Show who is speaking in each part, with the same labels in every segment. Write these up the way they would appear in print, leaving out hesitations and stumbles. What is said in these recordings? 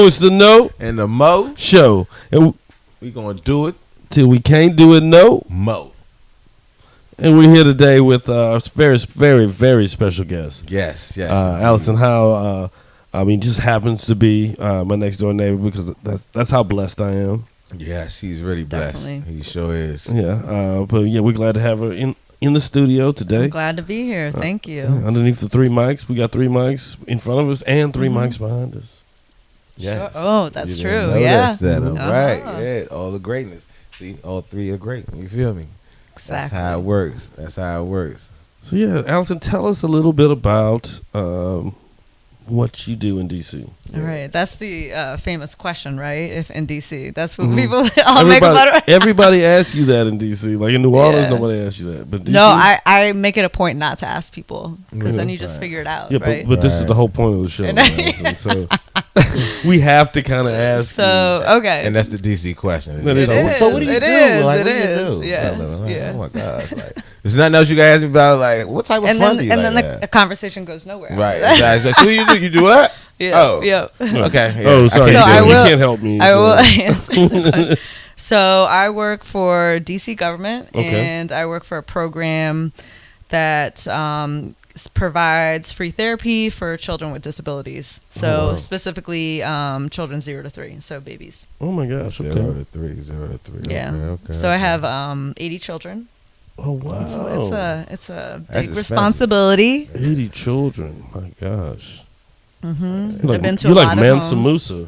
Speaker 1: know it's the No
Speaker 2: and the Moe
Speaker 1: Show. And
Speaker 2: we gonna do it
Speaker 1: till we can't do it no
Speaker 2: Moe.
Speaker 1: And we're here today with a very, very, very special guest.
Speaker 2: Yes.
Speaker 1: Allison Howe, just happens to be my next door neighbor because that's how blessed I am.
Speaker 2: Yes, he's really blessed.
Speaker 3: Definitely.
Speaker 2: He sure is.
Speaker 1: Yeah, but we're glad to have her in the studio today.
Speaker 3: I'm glad to be here. Thank you.
Speaker 1: Underneath the 3 mics, we got 3 mics in front of us and 3 mics behind us.
Speaker 2: Yes.
Speaker 3: Sure. Oh, that's
Speaker 2: You
Speaker 3: true.
Speaker 2: didn't know
Speaker 3: Yeah.
Speaker 2: That, all right.
Speaker 3: Uh-huh.
Speaker 2: Yeah, all the greatness. See, all 3 are great. You feel me?
Speaker 3: Exactly.
Speaker 2: That's how it works.
Speaker 1: So yeah, Allison, tell us a little bit about what you do in DC.
Speaker 3: All right. That's the famous question, right? If in DC, that's what people all make fun of.
Speaker 1: Everybody asks you that in DC. Like in New Orleans,
Speaker 3: Yeah.
Speaker 1: nobody asks you that. But DC,
Speaker 3: No, I make it a point not to ask people because then you just figure it out,
Speaker 1: yeah,
Speaker 3: right?
Speaker 1: but this is the whole point of the show, Allison. So we have to kind of ask.
Speaker 3: So okay.
Speaker 2: And that's the DC question.
Speaker 1: It is.
Speaker 2: So what do you
Speaker 3: It
Speaker 2: do?
Speaker 3: is,
Speaker 2: Like,
Speaker 3: it
Speaker 2: what do you
Speaker 3: is.
Speaker 2: do?
Speaker 3: Yeah, yeah.
Speaker 2: Oh my gosh. Like, there's nothing else you can ask me about. Like, what type of
Speaker 3: and
Speaker 2: fun
Speaker 3: then
Speaker 2: do you
Speaker 3: and
Speaker 2: like
Speaker 3: then
Speaker 2: that?
Speaker 3: the conversation goes nowhere.
Speaker 2: Right. Exactly. So what do you do? You do what?
Speaker 3: Yeah.
Speaker 2: Oh.
Speaker 3: Yeah.
Speaker 2: Okay. Yeah.
Speaker 1: Oh, sorry.
Speaker 3: So
Speaker 1: you
Speaker 3: I
Speaker 1: can't-
Speaker 3: will-
Speaker 1: You can't help me.
Speaker 3: I
Speaker 1: so.
Speaker 3: will answer the question. So I work for DC government,
Speaker 1: Okay.
Speaker 3: and I work for a program that provides free therapy for children with disabilities. So
Speaker 1: Oh, wow.
Speaker 3: specifically children 0 to 3, so babies.
Speaker 1: Oh my gosh. Okay.
Speaker 2: 0 to 3, 0 to 3.
Speaker 3: Yeah.
Speaker 2: Okay.
Speaker 3: So I have 80 children.
Speaker 1: Oh wow.
Speaker 3: So it's a big
Speaker 2: expensive.
Speaker 3: responsibility.
Speaker 1: 80 children. My gosh.
Speaker 3: Mm-hmm.
Speaker 1: You're
Speaker 3: I've been to
Speaker 1: you're
Speaker 3: a
Speaker 1: like
Speaker 3: lot
Speaker 1: Mansa
Speaker 3: of homes.
Speaker 1: Musa.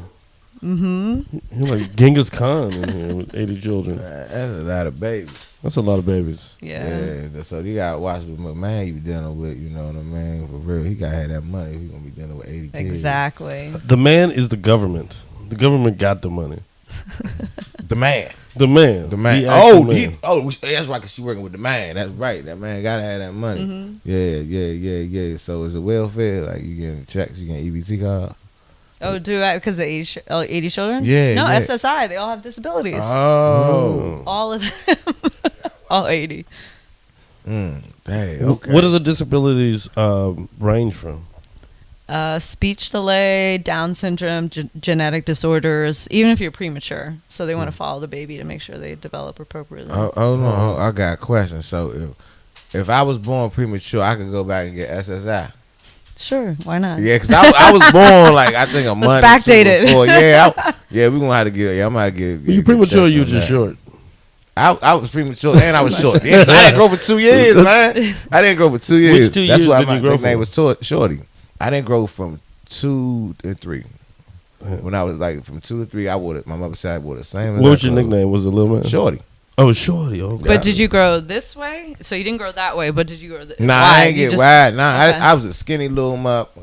Speaker 3: Mm-hmm.
Speaker 1: You're like Genghis Khan in here with 80 children.
Speaker 2: That's a lot of babies.
Speaker 1: That's a lot of babies.
Speaker 3: Yeah.
Speaker 2: So you gotta watch the man you be dealing with. You know what I mean? For real, he gotta have that money. He gonna be dealing with 80 kids.
Speaker 3: Exactly.
Speaker 1: The man is the government. The government got the money.
Speaker 2: The man.
Speaker 1: The man.
Speaker 2: The man.
Speaker 1: The actual man.
Speaker 2: That's right. Cause she working with the man. That's right. That man gotta have that money.
Speaker 3: Mm-hmm.
Speaker 2: Yeah. So is it welfare? Like you getting checks? You getting EBT card?
Speaker 3: Oh, do I? Because the 80 children?
Speaker 2: Yeah,
Speaker 3: No,
Speaker 2: yeah.
Speaker 3: SSI. They all have disabilities.
Speaker 2: Oh.
Speaker 3: All of them. All 80.
Speaker 2: Dang. Okay.
Speaker 1: What do the disabilities range from?
Speaker 3: Speech delay, Down syndrome, genetic disorders, even if you're premature. So they want to follow the baby to make sure they develop appropriately.
Speaker 2: Oh no. I got a question. So if I was born premature, I could go back and get SSI.
Speaker 3: Sure, why not?
Speaker 2: Yeah, because I was born like I think a month.
Speaker 3: backdate it.
Speaker 2: Before. Yeah, we're gonna have to get. Yeah, I'm gonna have to get.
Speaker 1: You premature, you just short.
Speaker 2: I was premature and I was short. Yes, I didn't grow for 2 years, man. I didn't grow for 2 years.
Speaker 1: Which 2
Speaker 2: That's
Speaker 1: years
Speaker 2: why
Speaker 1: did
Speaker 2: my
Speaker 1: you grow
Speaker 2: nickname
Speaker 1: for?
Speaker 2: was Shorty. I didn't grow from 2 to 3. When I was like from 2 to 3, I wore it. My mother said I wore the same.
Speaker 1: What was your nickname? Was it Lil Man?
Speaker 2: Shorty.
Speaker 1: Oh, Shorty. Okay.
Speaker 3: But did you grow this way? So you didn't grow that way, but did you grow
Speaker 2: Nah,
Speaker 3: wide?
Speaker 2: I ain't
Speaker 3: You
Speaker 2: get
Speaker 3: just-
Speaker 2: wide. Nah,
Speaker 3: Okay.
Speaker 2: I was a skinny little mup.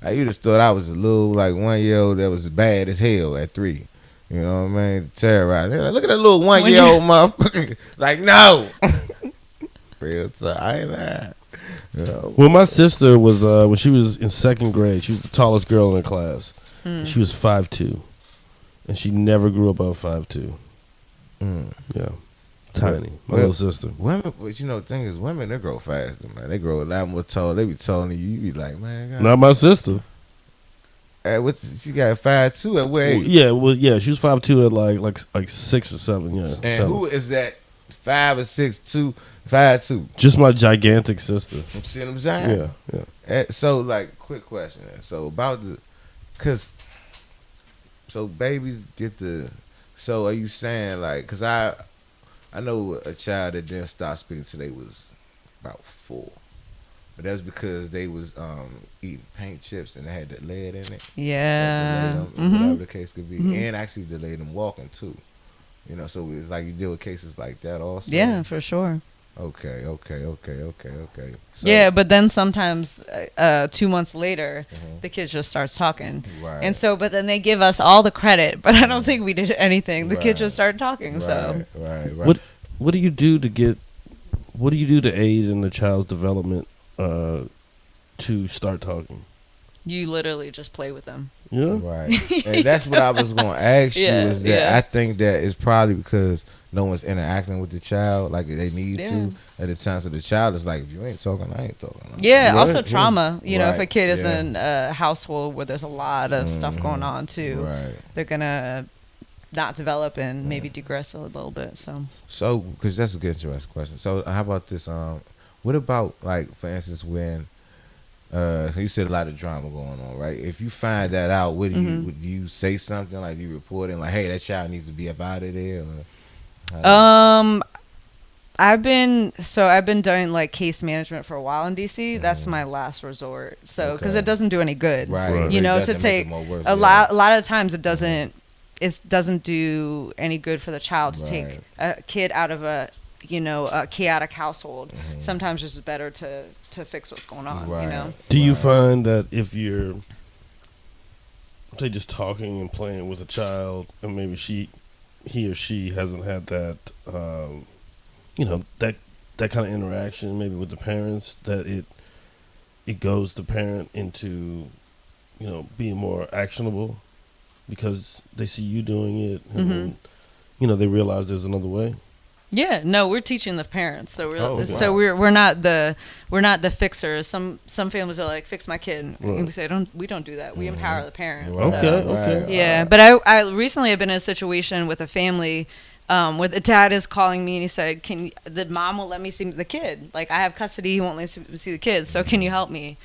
Speaker 2: I used to thought I was a little like 1 year old that was bad as hell at 3. You know what I mean? Terrorized. They're like, look at that little 1 year old mup. Like no. Real tough. I ain't that. You know.
Speaker 1: Well, my sister was when she was in 2nd grade. She was the tallest girl in her class. She was 5'2", and she never grew above 5'2". Yeah, tiny. My little sister.
Speaker 2: Women, but you know, the thing is, women they grow faster, man. They grow a lot more tall. They be taller than you. You be like, man, God.
Speaker 1: Not my sister.
Speaker 2: She got 5'2" at what age?
Speaker 1: Yeah. She was 5'2" at like 6 or 7. Yeah.
Speaker 2: And
Speaker 1: 7.
Speaker 2: who is that? 5 or 6'2", 5'2"?
Speaker 1: Just my gigantic sister.
Speaker 2: You see what I'm saying?
Speaker 1: Yeah.
Speaker 2: So, like, quick question. So about so babies get the. So are you saying like? Cause I know a child that didn't start speaking till they was about 4. But that's because they was eating paint chips and they had the lead in it.
Speaker 3: Yeah.
Speaker 2: That delayed them, whatever the case could be, and actually delayed them walking too. You know, so it's like you deal with cases like that also.
Speaker 3: Yeah, for sure.
Speaker 2: Okay. So,
Speaker 3: Yeah, but then sometimes 2 months later, the kid just starts talking.
Speaker 2: Right.
Speaker 3: And so, but then they give us all the credit, but I don't think we did anything. The kid
Speaker 2: Right.
Speaker 3: just started talking. So
Speaker 2: Right.
Speaker 1: What do you do to aid in the child's development to start talking?
Speaker 3: You literally just play with them.
Speaker 1: Yeah.
Speaker 2: Right. And that's what I was going to ask you is that I think that it's probably because no one's interacting with the child like they need to at the time. So the child is like, if you ain't talking, I ain't talking.
Speaker 3: Yeah,
Speaker 1: Right,
Speaker 3: also trauma. You know, if a
Speaker 2: Right,
Speaker 3: kid is in a household where there's a lot of stuff going on too, they're going to not develop and maybe digress a little bit. So
Speaker 2: because that's a good interesting question. So how about this? What about, like, for instance, when you said a lot of drama going on, right? If you find that out, what do you would you say something, like you report it, like, hey, that child needs to be up out of there? Or
Speaker 3: I've been doing like case management for a while in DC. That's my last resort. So because it doesn't do any good,
Speaker 2: right?
Speaker 3: You know, to take a lot of times it doesn't do any good for the child to take a kid out of a chaotic household. Sometimes it's better to fix what's going on. You know.
Speaker 1: Do you find that if you're, say, just talking and playing with a child, and maybe he or she hasn't had that, that kind of interaction maybe with the parents, that it goes the parent into, being more actionable because they see you doing it, and then, they realize there's another way?
Speaker 3: Yeah, no, we're teaching the parents, so we're not the fixers. Some families are like, fix my kid, and we say we don't do that. We empower the parent.
Speaker 1: Okay.
Speaker 3: Yeah, but I recently have been in a situation with a family where the dad is calling me and he said, the mom won't let me see the kid. Like, I have custody, he won't let me see the kid. So can you help me?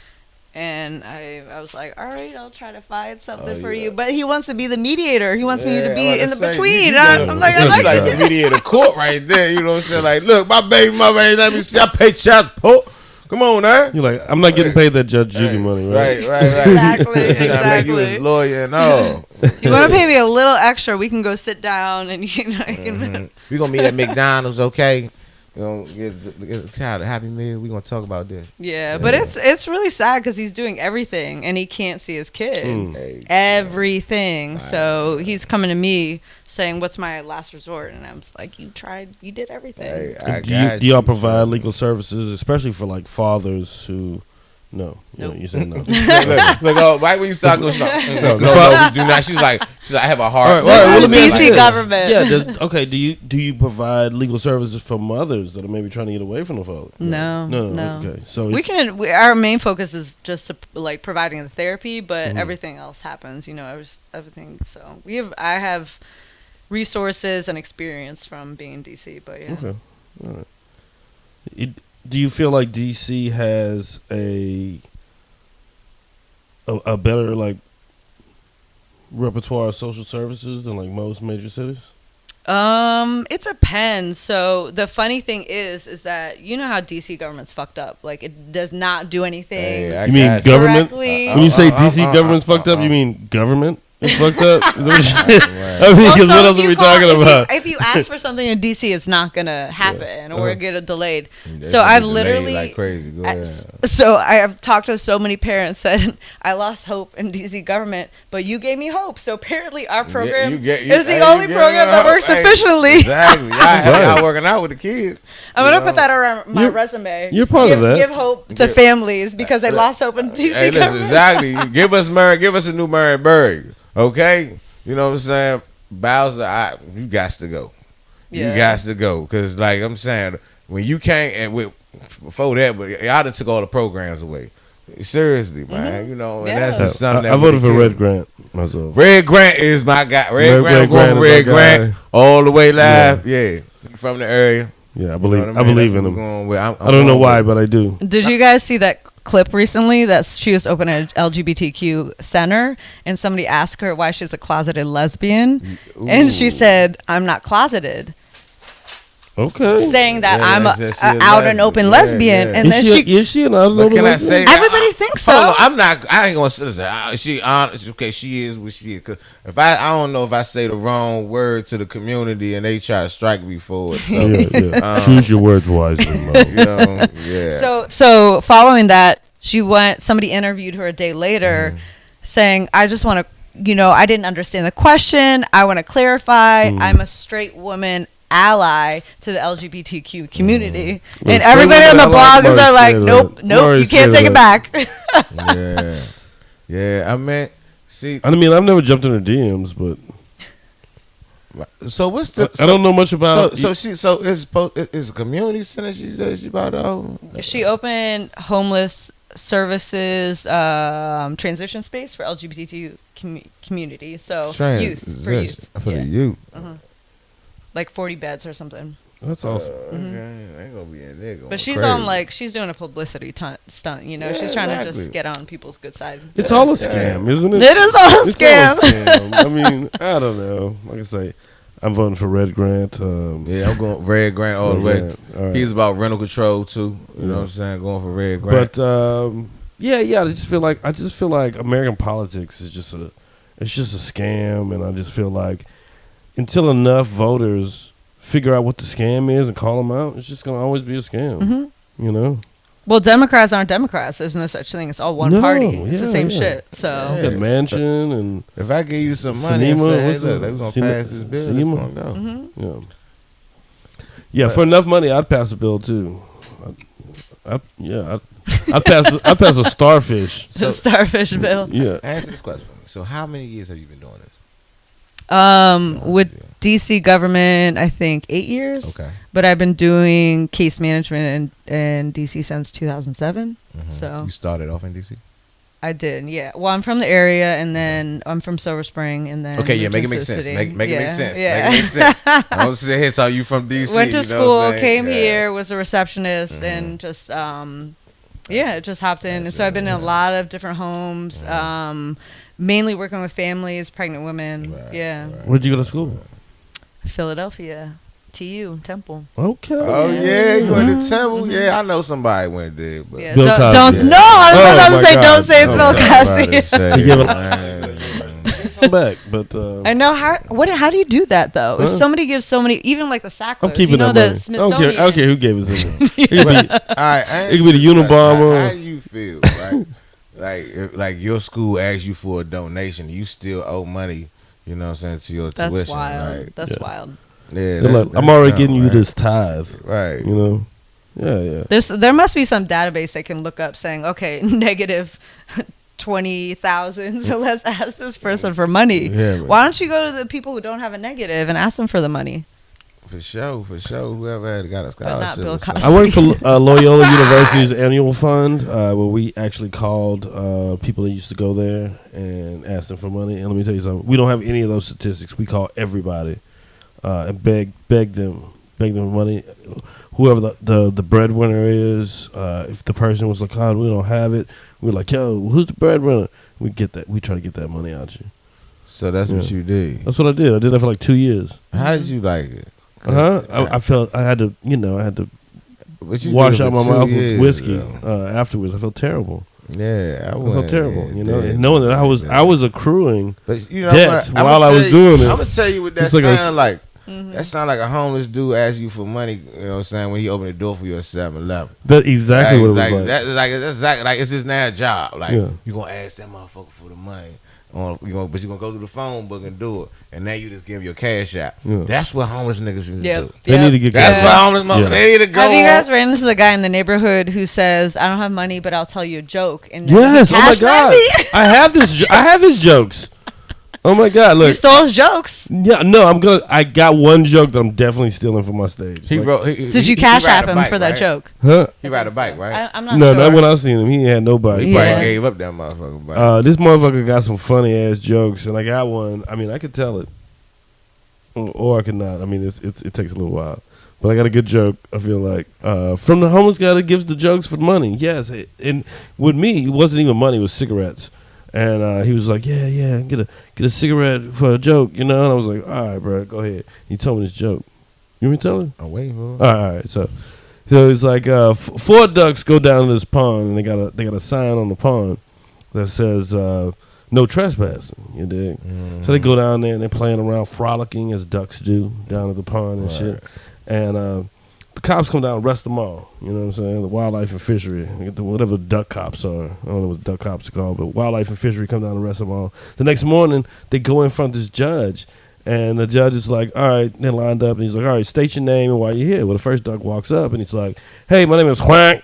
Speaker 3: And I was like, all right, I'll try to find something for you. But he wants to be the mediator. He wants me to be in the between. I'm like,
Speaker 2: the mediator court right there. You know what I'm saying? Like, look, my baby mother ain't let me see. I pay child support. Come on, man.
Speaker 1: You're like, I'm not getting paid that Judge Judy money, right?
Speaker 2: Right.
Speaker 3: Exactly.
Speaker 2: Trying to make you his lawyer and all.
Speaker 3: You want to pay me a little extra? We can go sit down and
Speaker 2: We gonna meet at McDonald's, okay? You know, get a child a Happy Meal. We're going to talk about this.
Speaker 3: Yeah, but it's really sad because he's doing everything and he can't see his kid. Everything. Right. So he's coming to me saying, what's my last resort? And I'm just like, you did everything.
Speaker 1: Hey, do y'all provide legal services, especially for like fathers who... No,
Speaker 3: nope.
Speaker 1: You said no.
Speaker 2: look, right when you start going, no, we do not. She's like, I have a heart.
Speaker 3: This is DC government.
Speaker 1: Yeah. Okay. Do you provide legal services for mothers that are maybe trying to get away from the father?
Speaker 3: No.
Speaker 1: Okay. So
Speaker 3: our main focus is just like providing the therapy, but everything else happens. Everything. So I have resources and experience from being in DC, but yeah.
Speaker 1: Okay. All right. Do you feel like DC has a better like repertoire of social services than like most major cities?
Speaker 3: It depends. So the funny thing is that you know how DC government's fucked up. Like, it does not do anything.
Speaker 1: You mean government? When you say DC government's fucked up, you mean government? It's fucked up. Is that what I mean, because what else are we talking about?
Speaker 3: If you ask for something in DC, it's not gonna happen, or get it delayed. So I've literally
Speaker 2: like crazy. Go ahead.
Speaker 3: So I have talked to so many parents that I lost hope in DC government, but you gave me hope. So apparently our program is the only program that works efficiently.
Speaker 2: Exactly. Y'all working out with the kids.
Speaker 3: I'm gonna put that around my resume.
Speaker 1: You're part of that.
Speaker 3: Give hope to families because they lost hope in DC government.
Speaker 2: Exactly. Give us a new Marienburg. Okay, you know what I'm saying? Bowser, you got to go. Yeah. You got to go. Because, like I'm saying, when you can't, and before that, but y'all done took all the programs away. Seriously, man. You know, and that's just something that
Speaker 1: I voted for Red Grant myself.
Speaker 2: Red Grant is my guy. Red Grant all the way live. Yeah. From the area.
Speaker 1: Yeah, I believe in him. I don't know why, but I do.
Speaker 3: Did you guys see that clip recently that she was opening an LGBTQ center and somebody asked her why she's a closeted lesbian? Ooh. And she said, I'm not closeted.
Speaker 2: Okay.
Speaker 3: Saying that I'm a out and open lesbian. And then
Speaker 1: is she an out and open lesbian?
Speaker 3: Everybody thinks so.
Speaker 2: I ain't gonna say this. She honest. Okay, she is what she is. Cause if I don't know if I say the wrong word to the community and they try to strike me for it. So,
Speaker 1: choose your words wisely, Mo.
Speaker 3: So following that, somebody interviewed her a day later saying, I just want to, I didn't understand the question. I want to clarify. I'm a straight woman ally to the LGBTQ community. And everybody on the bloggers are like, nope, you can't take it back.
Speaker 2: Yeah, I mean, see.
Speaker 1: I mean, I've never jumped in her DMs, but
Speaker 2: So what's the?
Speaker 1: I don't know much about.
Speaker 2: So it's a community center. She about to open.
Speaker 3: She opened homeless services transition space for LGBT community. So youth for youth.
Speaker 2: For the youth.
Speaker 3: Like 40 beds or something.
Speaker 1: That's awesome.
Speaker 2: Okay, ain't gonna be in there.
Speaker 3: But she's
Speaker 2: crazy.
Speaker 3: on like she's doing a publicity stunt. You know, she's trying to just get on people's good side.
Speaker 1: It's all a scam, isn't it?
Speaker 3: It is all a
Speaker 1: It's
Speaker 3: scam.
Speaker 1: all a scam. I mean, I don't know. Like I say, I'm voting for Red Grant.
Speaker 2: Yeah, I'm going Red Grant all the way.
Speaker 1: All right.
Speaker 2: He's about rental control too. You know what I'm saying? Going for Red Grant.
Speaker 1: But yeah. I just feel like American politics is just a scam, and I just feel like until enough voters figure out what the scam is and call them out, it's just gonna always be a scam. You know.
Speaker 3: Well, Democrats aren't Democrats. There's no such thing. It's all one party. It's the same shit. So
Speaker 1: The mansion and
Speaker 2: if I give you some money and say, hey, look, they was gonna pass this bill, it's gonna go.
Speaker 1: Yeah, for enough money, I'd pass a bill too. I'd pass a starfish.
Speaker 3: the starfish bill.
Speaker 1: Yeah.
Speaker 2: Answer this question for me. So how many years have you been doing this?
Speaker 3: With DC government, I think 8 years.
Speaker 2: Okay.
Speaker 3: But I've been doing case management in DC since 2007. So
Speaker 2: You started off in DC?
Speaker 3: I did, yeah. Well, I'm from the area, and then I'm from Silver Spring, and then
Speaker 2: Okay, yeah, make it
Speaker 3: moved
Speaker 2: make
Speaker 3: into the
Speaker 2: sense.
Speaker 3: city.
Speaker 2: Make it make sense.
Speaker 3: Yeah.
Speaker 2: Make it make sense. I was sitting here telling you from DC.
Speaker 3: Went to
Speaker 2: you know
Speaker 3: school,
Speaker 2: what I'm saying?
Speaker 3: came
Speaker 2: Yeah.
Speaker 3: here, was a receptionist, and just just hopped in. And so I've been in a lot of different homes, mainly working with families, pregnant women.
Speaker 1: Where'd you go to school?
Speaker 3: Philadelphia, TU, Temple.
Speaker 1: Okay.
Speaker 2: Oh yeah, you went to Temple. Yeah, I know somebody went there. But
Speaker 3: Yeah,
Speaker 1: Bill
Speaker 3: don't,
Speaker 1: Cosby.
Speaker 3: no, I was about to
Speaker 1: my
Speaker 3: say,
Speaker 1: God.
Speaker 3: don't say it's
Speaker 1: No,
Speaker 3: Bill Cosby.
Speaker 1: He gave it back, but
Speaker 3: I know how do you do that though? If somebody gives so many, even like the Sacklers,
Speaker 1: I'm keeping
Speaker 3: you know,
Speaker 1: that
Speaker 3: the
Speaker 1: money.
Speaker 3: Smithsonian.
Speaker 1: I don't care who gave it to me. It
Speaker 2: It
Speaker 1: could be the Unabomber.
Speaker 2: How do you feel? Like your school asks you for a donation, you still owe money. You know what I'm saying, to your
Speaker 3: That's
Speaker 2: tuition.
Speaker 3: wild.
Speaker 2: Like,
Speaker 3: That's wild.
Speaker 2: yeah,
Speaker 1: They're like, I'm already getting you this tithe.
Speaker 2: Right.
Speaker 1: You know. Yeah.
Speaker 3: There must be some database they can look up saying, okay, negative 20,000. So let's ask this person for money.
Speaker 2: Yeah,
Speaker 3: Why don't you go to the people who don't have a negative and ask them for the money?
Speaker 2: For sure. Whoever had got a scholarship.
Speaker 3: Bill
Speaker 2: or something.
Speaker 3: Cosby.
Speaker 1: I work for Loyola University's annual fund, where we actually called people that used to go there and asked them for money. And let me tell you something: we don't have any of those statistics. We call everybody and beg them for money. Whoever the breadwinner is, if the person was like, "Oh, we don't have it," we're like, "Yo, who's the breadwinner?" We get that. We try to get that money out you.
Speaker 2: So that's what you did.
Speaker 1: That's what I did. I did that for like 2 years.
Speaker 2: How did you like it?
Speaker 1: I felt I had to
Speaker 2: But you
Speaker 1: wash
Speaker 2: did it
Speaker 1: out
Speaker 2: for
Speaker 1: my
Speaker 2: 2
Speaker 1: mouth with
Speaker 2: years,
Speaker 1: whiskey
Speaker 2: though.
Speaker 1: afterwards. I felt terrible.
Speaker 2: Yeah,
Speaker 1: I felt terrible, you know, and knowing that I was accruing
Speaker 2: but you know
Speaker 1: debt
Speaker 2: what,
Speaker 1: while I was doing it.
Speaker 2: I'm gonna tell you what that
Speaker 1: It's like
Speaker 2: sound like. That sound like a homeless dude ask you for money. You know what I'm saying, when he opened the door for you at 7-Eleven.
Speaker 1: That's exactly what it was like.
Speaker 2: That's exactly like it's his now job. Like
Speaker 1: Yeah.
Speaker 2: you gonna ask that motherfucker for the money. But you're gonna go through the phone book and do it, and now you just give him your cash out.
Speaker 1: Yeah.
Speaker 2: That's what homeless niggas need to do.
Speaker 1: They need to get
Speaker 2: That's
Speaker 1: gas.
Speaker 2: what homeless motherfuckers they need to go.
Speaker 3: Have you guys
Speaker 2: on.
Speaker 3: ran into the guy in the neighborhood who says, "I don't have money, but I'll tell you a joke"? And
Speaker 1: Yes, oh my
Speaker 3: cash
Speaker 1: god,
Speaker 3: money?
Speaker 1: I have this. I have his jokes. Oh my god, look.
Speaker 3: You stole his jokes.
Speaker 1: Yeah, no, I got one joke that I'm definitely stealing from my stage.
Speaker 2: He
Speaker 1: Like,
Speaker 2: wrote.
Speaker 3: Did you cash app him for that joke?
Speaker 1: huh?
Speaker 2: He ride a bike, right?
Speaker 3: I'm not
Speaker 1: No,
Speaker 3: sure.
Speaker 1: not when I seen him. He had nobody.
Speaker 2: He
Speaker 3: Yeah.
Speaker 2: probably gave up that motherfucker bike.
Speaker 1: This motherfucker got some funny ass jokes, and I got one. I mean, I could tell it, or I could not. I mean, it takes a little while, but I got a good joke. I feel like from the homeless guy that gives the jokes for money. Yes, and with me, it wasn't even money; it was cigarettes. And he was like, "Yeah, get a cigarette for a joke, you know." And I was like, "All right, bro, go ahead." He told me this joke. You want me to tell him?
Speaker 2: I'm waiting for him.
Speaker 1: All right. So it's like 4 ducks go down to this pond, and they got a sign on the pond that says no trespassing. You dig? So they go down there and they're playing around, frolicking as ducks do down at the pond and shit. And the cops come down and arrest them all. You know what I'm saying? The wildlife and fishery, whatever the duck cops are. I don't know what the duck cops are called, but wildlife and fishery come down and arrest them all. The next morning, they go in front of this judge. And the judge is like, all right, they're lined up. And he's like, all right, state your name and why you're here. Well, the first duck walks up and he's like, hey, my name is Quack.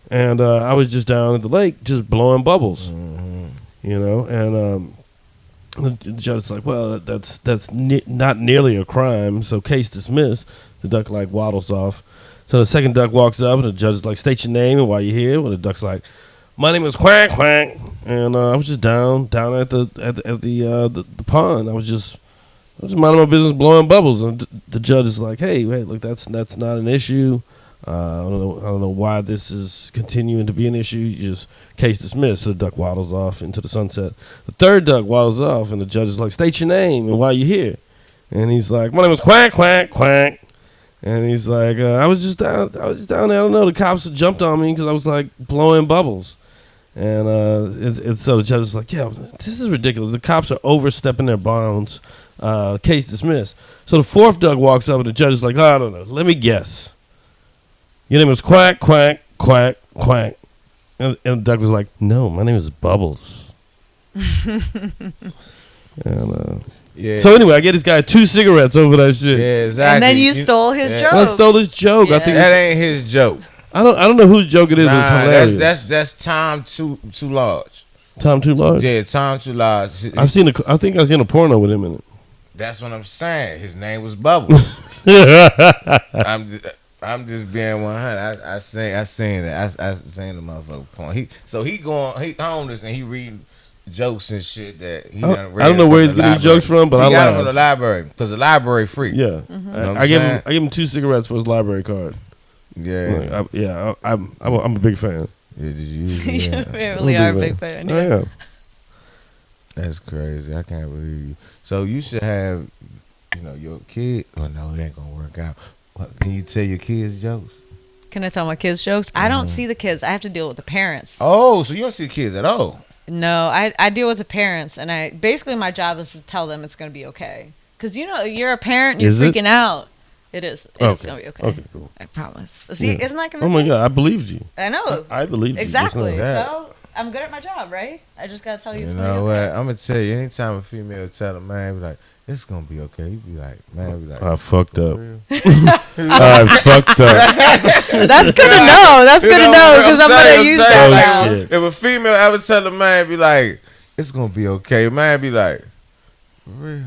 Speaker 1: And I was just down at the lake just blowing bubbles. you know, and the judge is like, well, that's not nearly a crime, so case dismissed. The duck like waddles off. So the second duck walks up, and the judge is like, state your name and why you're here. Well, the duck's like, my name is Quack Quack, and I was just down at the pond. I was minding my business, blowing bubbles, and the judge is like, hey, wait, look, that's not an issue. I don't know why this is continuing to be an issue. You just case dismissed. So the duck waddles off into the sunset. The third duck waddles off, and the judge is like, state your name and why you here. And he's like, my name is Quack Quack Quack. And he's like, I was just down there. I don't know. The cops jumped on me because I was like blowing bubbles. And so the judge is like, yeah, this is ridiculous. The cops are overstepping their bounds. Case dismissed. So the fourth duck walks up, and the judge is like, I don't know. Let me guess. Your name is Quack Quack Quack Quack. And the duck was like, no, my name is Bubbles. And
Speaker 2: Yeah.
Speaker 1: so anyway, I get this guy 2 cigarettes over that shit.
Speaker 2: Yeah, exactly.
Speaker 3: And then you stole his joke.
Speaker 1: I stole his joke.
Speaker 3: Yeah.
Speaker 1: I think
Speaker 2: That ain't his joke.
Speaker 1: I don't know whose joke it is, but it's hilarious.
Speaker 2: That's time too large.
Speaker 1: Tom Too Large.
Speaker 2: Yeah, time too large.
Speaker 1: I think I've seen a porno with him in it.
Speaker 2: That's what I'm saying. His name was Bubbles. I'm just being 100. I seen that. I seen the motherfucker porn. He homeless and he reading jokes and shit that he done read.
Speaker 1: I don't know where he's
Speaker 2: from the
Speaker 1: getting his
Speaker 2: library.
Speaker 1: jokes from, but
Speaker 2: he
Speaker 1: I
Speaker 2: got
Speaker 1: laughed.
Speaker 2: him from the library because the library free.
Speaker 1: Yeah,
Speaker 2: You know what
Speaker 1: I
Speaker 2: I'm
Speaker 1: gave
Speaker 2: saying?
Speaker 1: him 2 cigarettes for his library card.
Speaker 2: Yeah.
Speaker 1: Like, I'm a big fan.
Speaker 2: Yeah, did you?
Speaker 3: You
Speaker 2: Yeah.
Speaker 3: really are a big fan.
Speaker 1: I am.
Speaker 2: That's crazy. I can't believe you. So you should have, your kid. Oh no, it ain't gonna work out. What, can you tell your kids jokes?
Speaker 3: Can I tell my kids jokes? I don't see the kids. I have to deal with the parents.
Speaker 2: Oh, so you don't see kids at all?
Speaker 3: No, I deal with the parents, and basically my job is to tell them it's going to be okay. Because you're a parent, and you're
Speaker 1: Is it?
Speaker 3: freaking out. It is. It's going to be okay.
Speaker 1: Okay, cool.
Speaker 3: I promise. See,
Speaker 1: Yeah.
Speaker 3: isn't that
Speaker 1: Oh
Speaker 3: convincing?
Speaker 1: my God, I believed you.
Speaker 3: I know.
Speaker 1: I believed you.
Speaker 3: Exactly.
Speaker 1: Just now.
Speaker 3: So I'm good at my job, right? I just got to tell you.
Speaker 2: You
Speaker 3: It's
Speaker 2: know
Speaker 3: gonna be
Speaker 2: what?
Speaker 3: okay.
Speaker 2: I'm gonna tell you. Anytime a female tell a man, be like, "It's gonna be okay," you be like, "Man, be like,
Speaker 1: I fucked up.
Speaker 2: real?"
Speaker 1: I fucked up.
Speaker 3: That's good to know. That's good to know because I'm going to use that
Speaker 1: saying,
Speaker 3: now.
Speaker 1: shit.
Speaker 2: If a female ever tell a man, be like, "It's gonna be okay," man, be like, "For real?"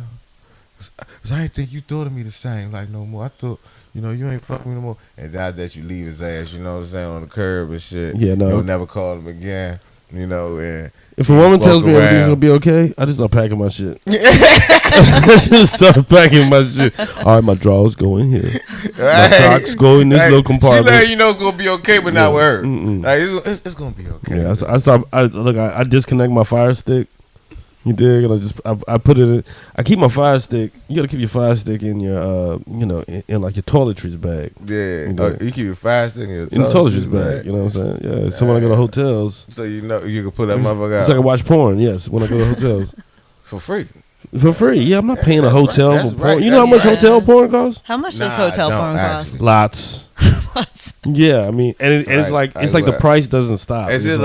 Speaker 2: 'Cause I didn't think you thought of me the same, like no more. I thought, you ain't fucking me no more. And now that you leave his ass, you know what I'm saying, on the curb and shit.
Speaker 1: Yeah, no.
Speaker 2: You'll never call him again. And
Speaker 1: If a woman tells me
Speaker 2: walk
Speaker 1: everything's
Speaker 2: around.
Speaker 1: gonna be okay, I just start packing my shit. I just start packing my shit. All right, my drawers go in here. My socks go in this little compartment.
Speaker 2: She let you know it's gonna be okay, but not with her.
Speaker 1: Mm-mm.
Speaker 2: Like, it's gonna be okay.
Speaker 1: Yeah, I disconnect my Fire Stick. You dig? And I put it in. I keep my Fire Stick. You gotta keep your Fire Stick in your in like your toiletries bag.
Speaker 2: Yeah,
Speaker 1: You know.
Speaker 2: you keep it fast in your
Speaker 1: In the toiletries bag. You know what I'm saying? Yeah. So when I go to hotels,
Speaker 2: So you can put that motherfucker
Speaker 1: so I
Speaker 2: out
Speaker 1: can watch porn. Yes, when I go to hotels
Speaker 2: for free.
Speaker 1: for free. Yeah, I'm not paying a
Speaker 2: That's
Speaker 1: hotel
Speaker 2: right,
Speaker 1: for
Speaker 2: that's
Speaker 1: porn.
Speaker 2: right,
Speaker 1: You know how much
Speaker 3: that's
Speaker 1: hotel
Speaker 3: right.
Speaker 1: porn costs?
Speaker 3: How much does
Speaker 2: Nah,
Speaker 3: hotel
Speaker 2: don't
Speaker 3: porn
Speaker 2: actually.
Speaker 3: cost?
Speaker 1: Lots. Yeah, I mean, and it's
Speaker 2: Like
Speaker 1: the
Speaker 2: what?
Speaker 1: price doesn't stop.
Speaker 2: Is
Speaker 1: It's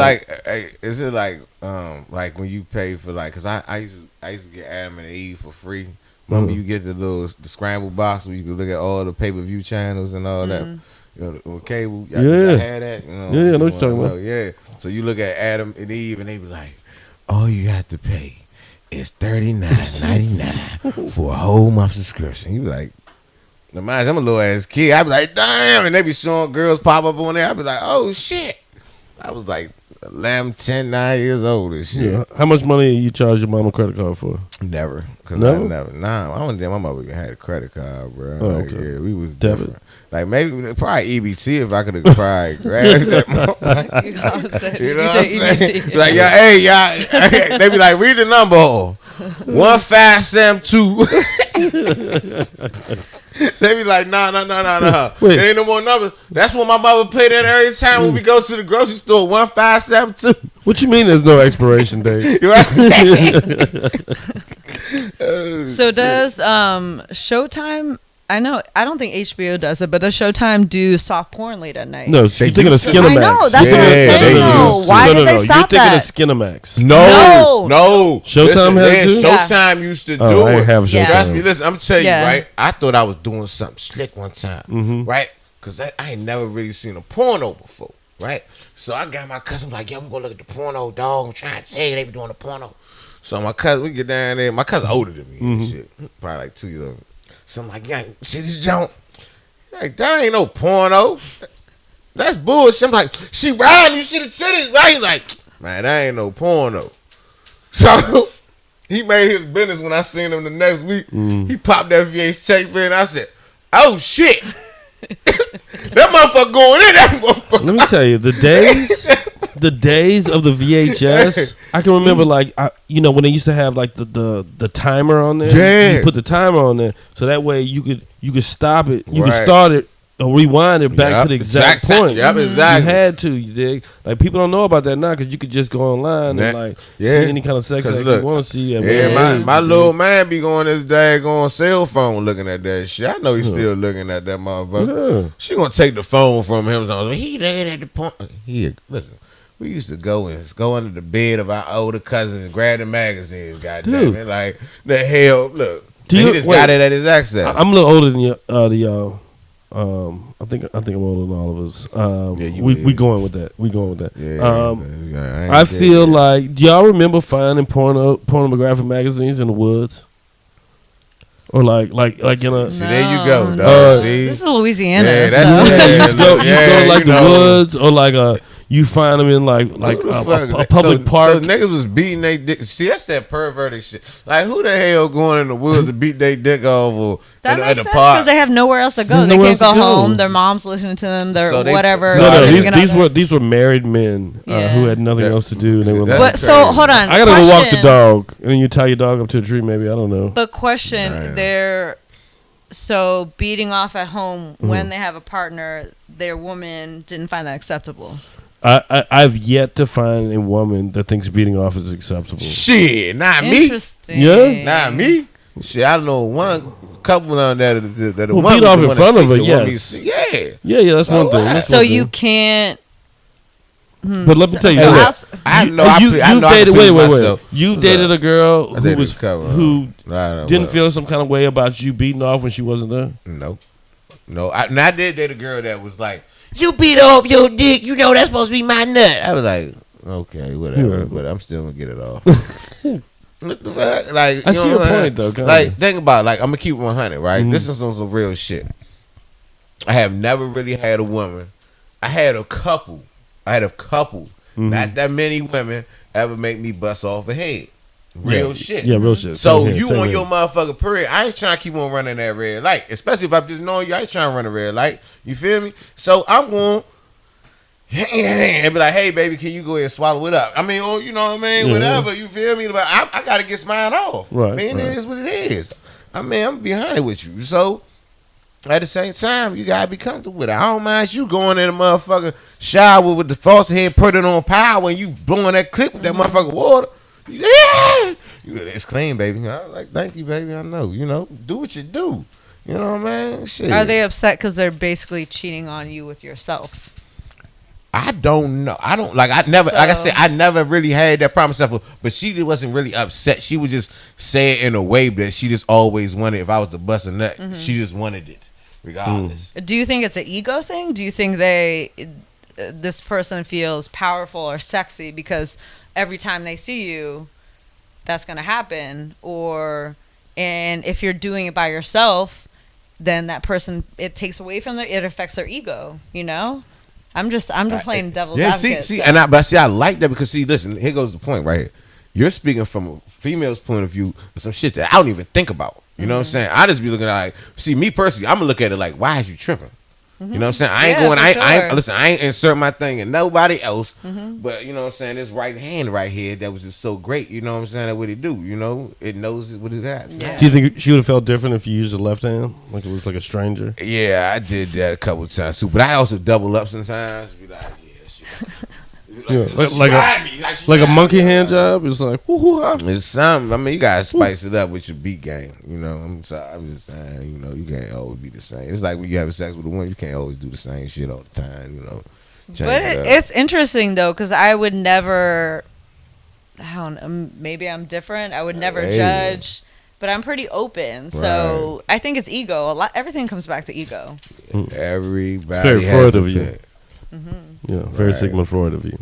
Speaker 2: it like when you pay for because I used to get Adam and Eve for free. Remember you get the scramble box where you can look at all the pay-per-view channels and all that. The cable. Y'all had that.
Speaker 1: Yeah, I know what you're talking about.
Speaker 2: Yeah. So you look at Adam and Eve and they be like, all you have to pay is $39.99 for a whole month subscription. You be like, now mind you, I'm a little ass kid. I be like, damn, and they be showing girls pop up on there. I be like, oh shit. I was like 11, 10, 9 years old and shit.
Speaker 1: Yeah. How much money you charge your mama credit card for?
Speaker 2: Never. Cause
Speaker 1: Never?
Speaker 2: I never. Nah, I don't think my mother even had a credit card, bro.
Speaker 1: Oh,
Speaker 2: Like,
Speaker 1: okay.
Speaker 2: yeah, we was
Speaker 1: Debit.
Speaker 2: different. Like maybe probably EBT if I could have probably grabbed that. motherfucker. You know what I'm saying? Like y'all, hey y'all, they be like, read the number. 1572. They be like, nah.
Speaker 1: Wait.
Speaker 2: There ain't no more numbers. That's what my mother paid that every time when we go to the grocery store. 1572.
Speaker 1: What you mean there's no expiration date?
Speaker 2: You right?
Speaker 3: So does Showtime? I don't think HBO does it, but does Showtime do soft porn late at night?
Speaker 1: No, so
Speaker 2: They
Speaker 1: you're thinking of
Speaker 2: used to.
Speaker 1: Skinamax.
Speaker 3: I know, that's
Speaker 2: what I'm saying,
Speaker 1: they
Speaker 2: though.
Speaker 1: used to.
Speaker 3: Why did they stop
Speaker 1: You're
Speaker 3: that?
Speaker 1: thinking of Skinamax.
Speaker 2: No.
Speaker 1: Showtime had it too?
Speaker 2: Showtime used to do
Speaker 1: Oh, I
Speaker 2: it.
Speaker 1: ain't have
Speaker 3: Yeah.
Speaker 1: Showtime.
Speaker 2: Trust me, listen, I'm telling
Speaker 3: Yeah.
Speaker 2: you, right? I thought I was doing something slick one time,
Speaker 1: Mm-hmm.
Speaker 2: right? Because I ain't never really seen a porno before. right? So I got my cousin like, yo, we gonna look at the porno, dog. I'm trying to tell you they be doing the porno. So my cousin, we get down there. My cousin older than me and shit. Probably like 2 years older. So I'm like, yeah, see this junk? Like, that ain't no porno. That's bullshit. I'm like, she riding, you see the titties, right? He's like, man, that ain't no porno. So he made his business when I seen him the next week. He popped that VH tape in. I said, oh shit. That motherfucker going in that motherfucker.
Speaker 1: Let me tell you, the days of the VHS, I can remember like when they used to have like the timer on there.
Speaker 2: Yeah.
Speaker 1: You put the timer on there so that way you could stop it. You could start it or rewind it back to the exact point.
Speaker 2: Yep, exactly.
Speaker 1: You had to, you dig? Like people don't know about that now because you could just go online and like see any kind of sex act you want to see.
Speaker 2: My little man be going his daggone cell phone looking at that shit. I know he's still looking at that motherfucker. She gonna take the phone from him. He looking at the point. Listen. We used to go under the bed of our older cousins and grab the magazines. Goddamn it! Like the hell, look. He just got it at his access.
Speaker 1: I'm a little older than y'all. I think I'm older than all of us. We going with that. We going with that. I feel like, do y'all remember finding pornographic magazines in the woods? Or like in a.
Speaker 2: See, there you go, dog. See,
Speaker 3: this is Louisiana.
Speaker 2: Yeah,
Speaker 1: you go to like the woods or like a. You find them in like a public park.
Speaker 2: So niggas was beating their dick. See, that's that perverted shit. Like, who the hell going in the woods to beat their dick off or
Speaker 3: that
Speaker 2: in
Speaker 3: makes
Speaker 2: the
Speaker 3: sense
Speaker 2: park?
Speaker 3: because they have nowhere else to go. They can't go home. Their mom's listening to them. They're whatever.
Speaker 1: These were married men who had nothing else to do. And they were like,
Speaker 3: so hold on.
Speaker 1: I gotta go walk the dog, and then you tie your dog up to a tree. Maybe, I don't know.
Speaker 3: But question, they're so beating off at home when they have a partner. Their woman didn't find that acceptable.
Speaker 1: I've yet to find a woman that thinks beating off is acceptable.
Speaker 2: Shit, not me.
Speaker 1: Yeah,
Speaker 2: not me. Shit, I know one couple on that
Speaker 1: beat off in front of her. Yes, yeah. That's one thing.
Speaker 3: So you can't.
Speaker 1: But let me tell you,
Speaker 2: I know.
Speaker 1: You dated. Wait. You dated a girl who
Speaker 2: who
Speaker 1: didn't feel some kind of way about you beating off when she wasn't there.
Speaker 2: No. I did date a girl that was like, you beat off your dick, you know that's supposed to be my nut. I was like, okay, whatever, but I'm still gonna get it off. What the fuck? Like,
Speaker 1: I see your point though.
Speaker 2: Like, think about it. Like, I'm gonna keep 100, right? This is some real shit. I have never really had a woman. I had a couple. Not that many women ever make me bust off a head. Real shit.
Speaker 1: Yeah, real shit.
Speaker 2: So you on your motherfucking period. I ain't trying to keep on running that red light. Especially if I'm just knowing you, I ain't trying to run a red light. You feel me? So I'm going and be like, hey baby, can you go ahead and swallow it up? I mean, you know what I mean? Whatever, you feel me? But I gotta get mine off.
Speaker 1: Right.
Speaker 2: Man, it is what it is. I mean, I'm behind with you. So at the same time, you gotta be comfortable with it. I don't mind you going in the motherfucking shower with the faucet head, put it on power, and you blowing that clip with that motherfucking water. Yeah, it's clean, baby. I'm like, thank you, baby. I know. You know, do what you do. You know what I mean? Shit.
Speaker 3: Are they upset because they're basically cheating on you with yourself?
Speaker 2: I don't know. I don't like. I never, like I said, I never really had that problem myself. But she wasn't really upset. She would just say it in a way that she just always wanted. If I was to bust a nut, she just wanted it, regardless.
Speaker 3: Do you think it's an ego thing? Do you think this person feels powerful or sexy because every time they see you, that's going to happen? And if you're doing it by yourself, then that person, it takes away from it affects their ego, you know? I'm just playing devil's advocate.
Speaker 2: I like that because listen, here goes the point right here. You're speaking from a female's point of view of some shit that I don't even think about. You know what I'm saying? I just be looking at like, see, me personally, I'm gonna look at it like, why is you tripping? You know what I'm saying? I ain't insert my thing in nobody else. But you know what I'm saying? This right hand right here that was just so great. You know what I'm saying? That what it do. You know, it knows what it got.
Speaker 3: Yeah.
Speaker 1: Do you think she would have felt different if you used the left hand, like it was like a stranger?
Speaker 2: Yeah, I did that a couple of times too. But I also double up sometimes. Be like, yeah, shit.
Speaker 1: Like a monkey hand job. It's like,
Speaker 2: it's something. I mean, you gotta spice it up with your beat game. You know, I'm just saying. You know, you can't always be the same. It's like when you having sex with a woman, you can't always do the same shit all the time. You know,
Speaker 3: but it's interesting though, because I would never. I don't know. Maybe I'm different. I would never judge. But I'm pretty open, so I think it's ego. Everything comes back to ego.
Speaker 2: Everybody
Speaker 1: very
Speaker 2: has
Speaker 1: of you. Yeah, very
Speaker 2: Right.
Speaker 1: Sigmund Freud of you.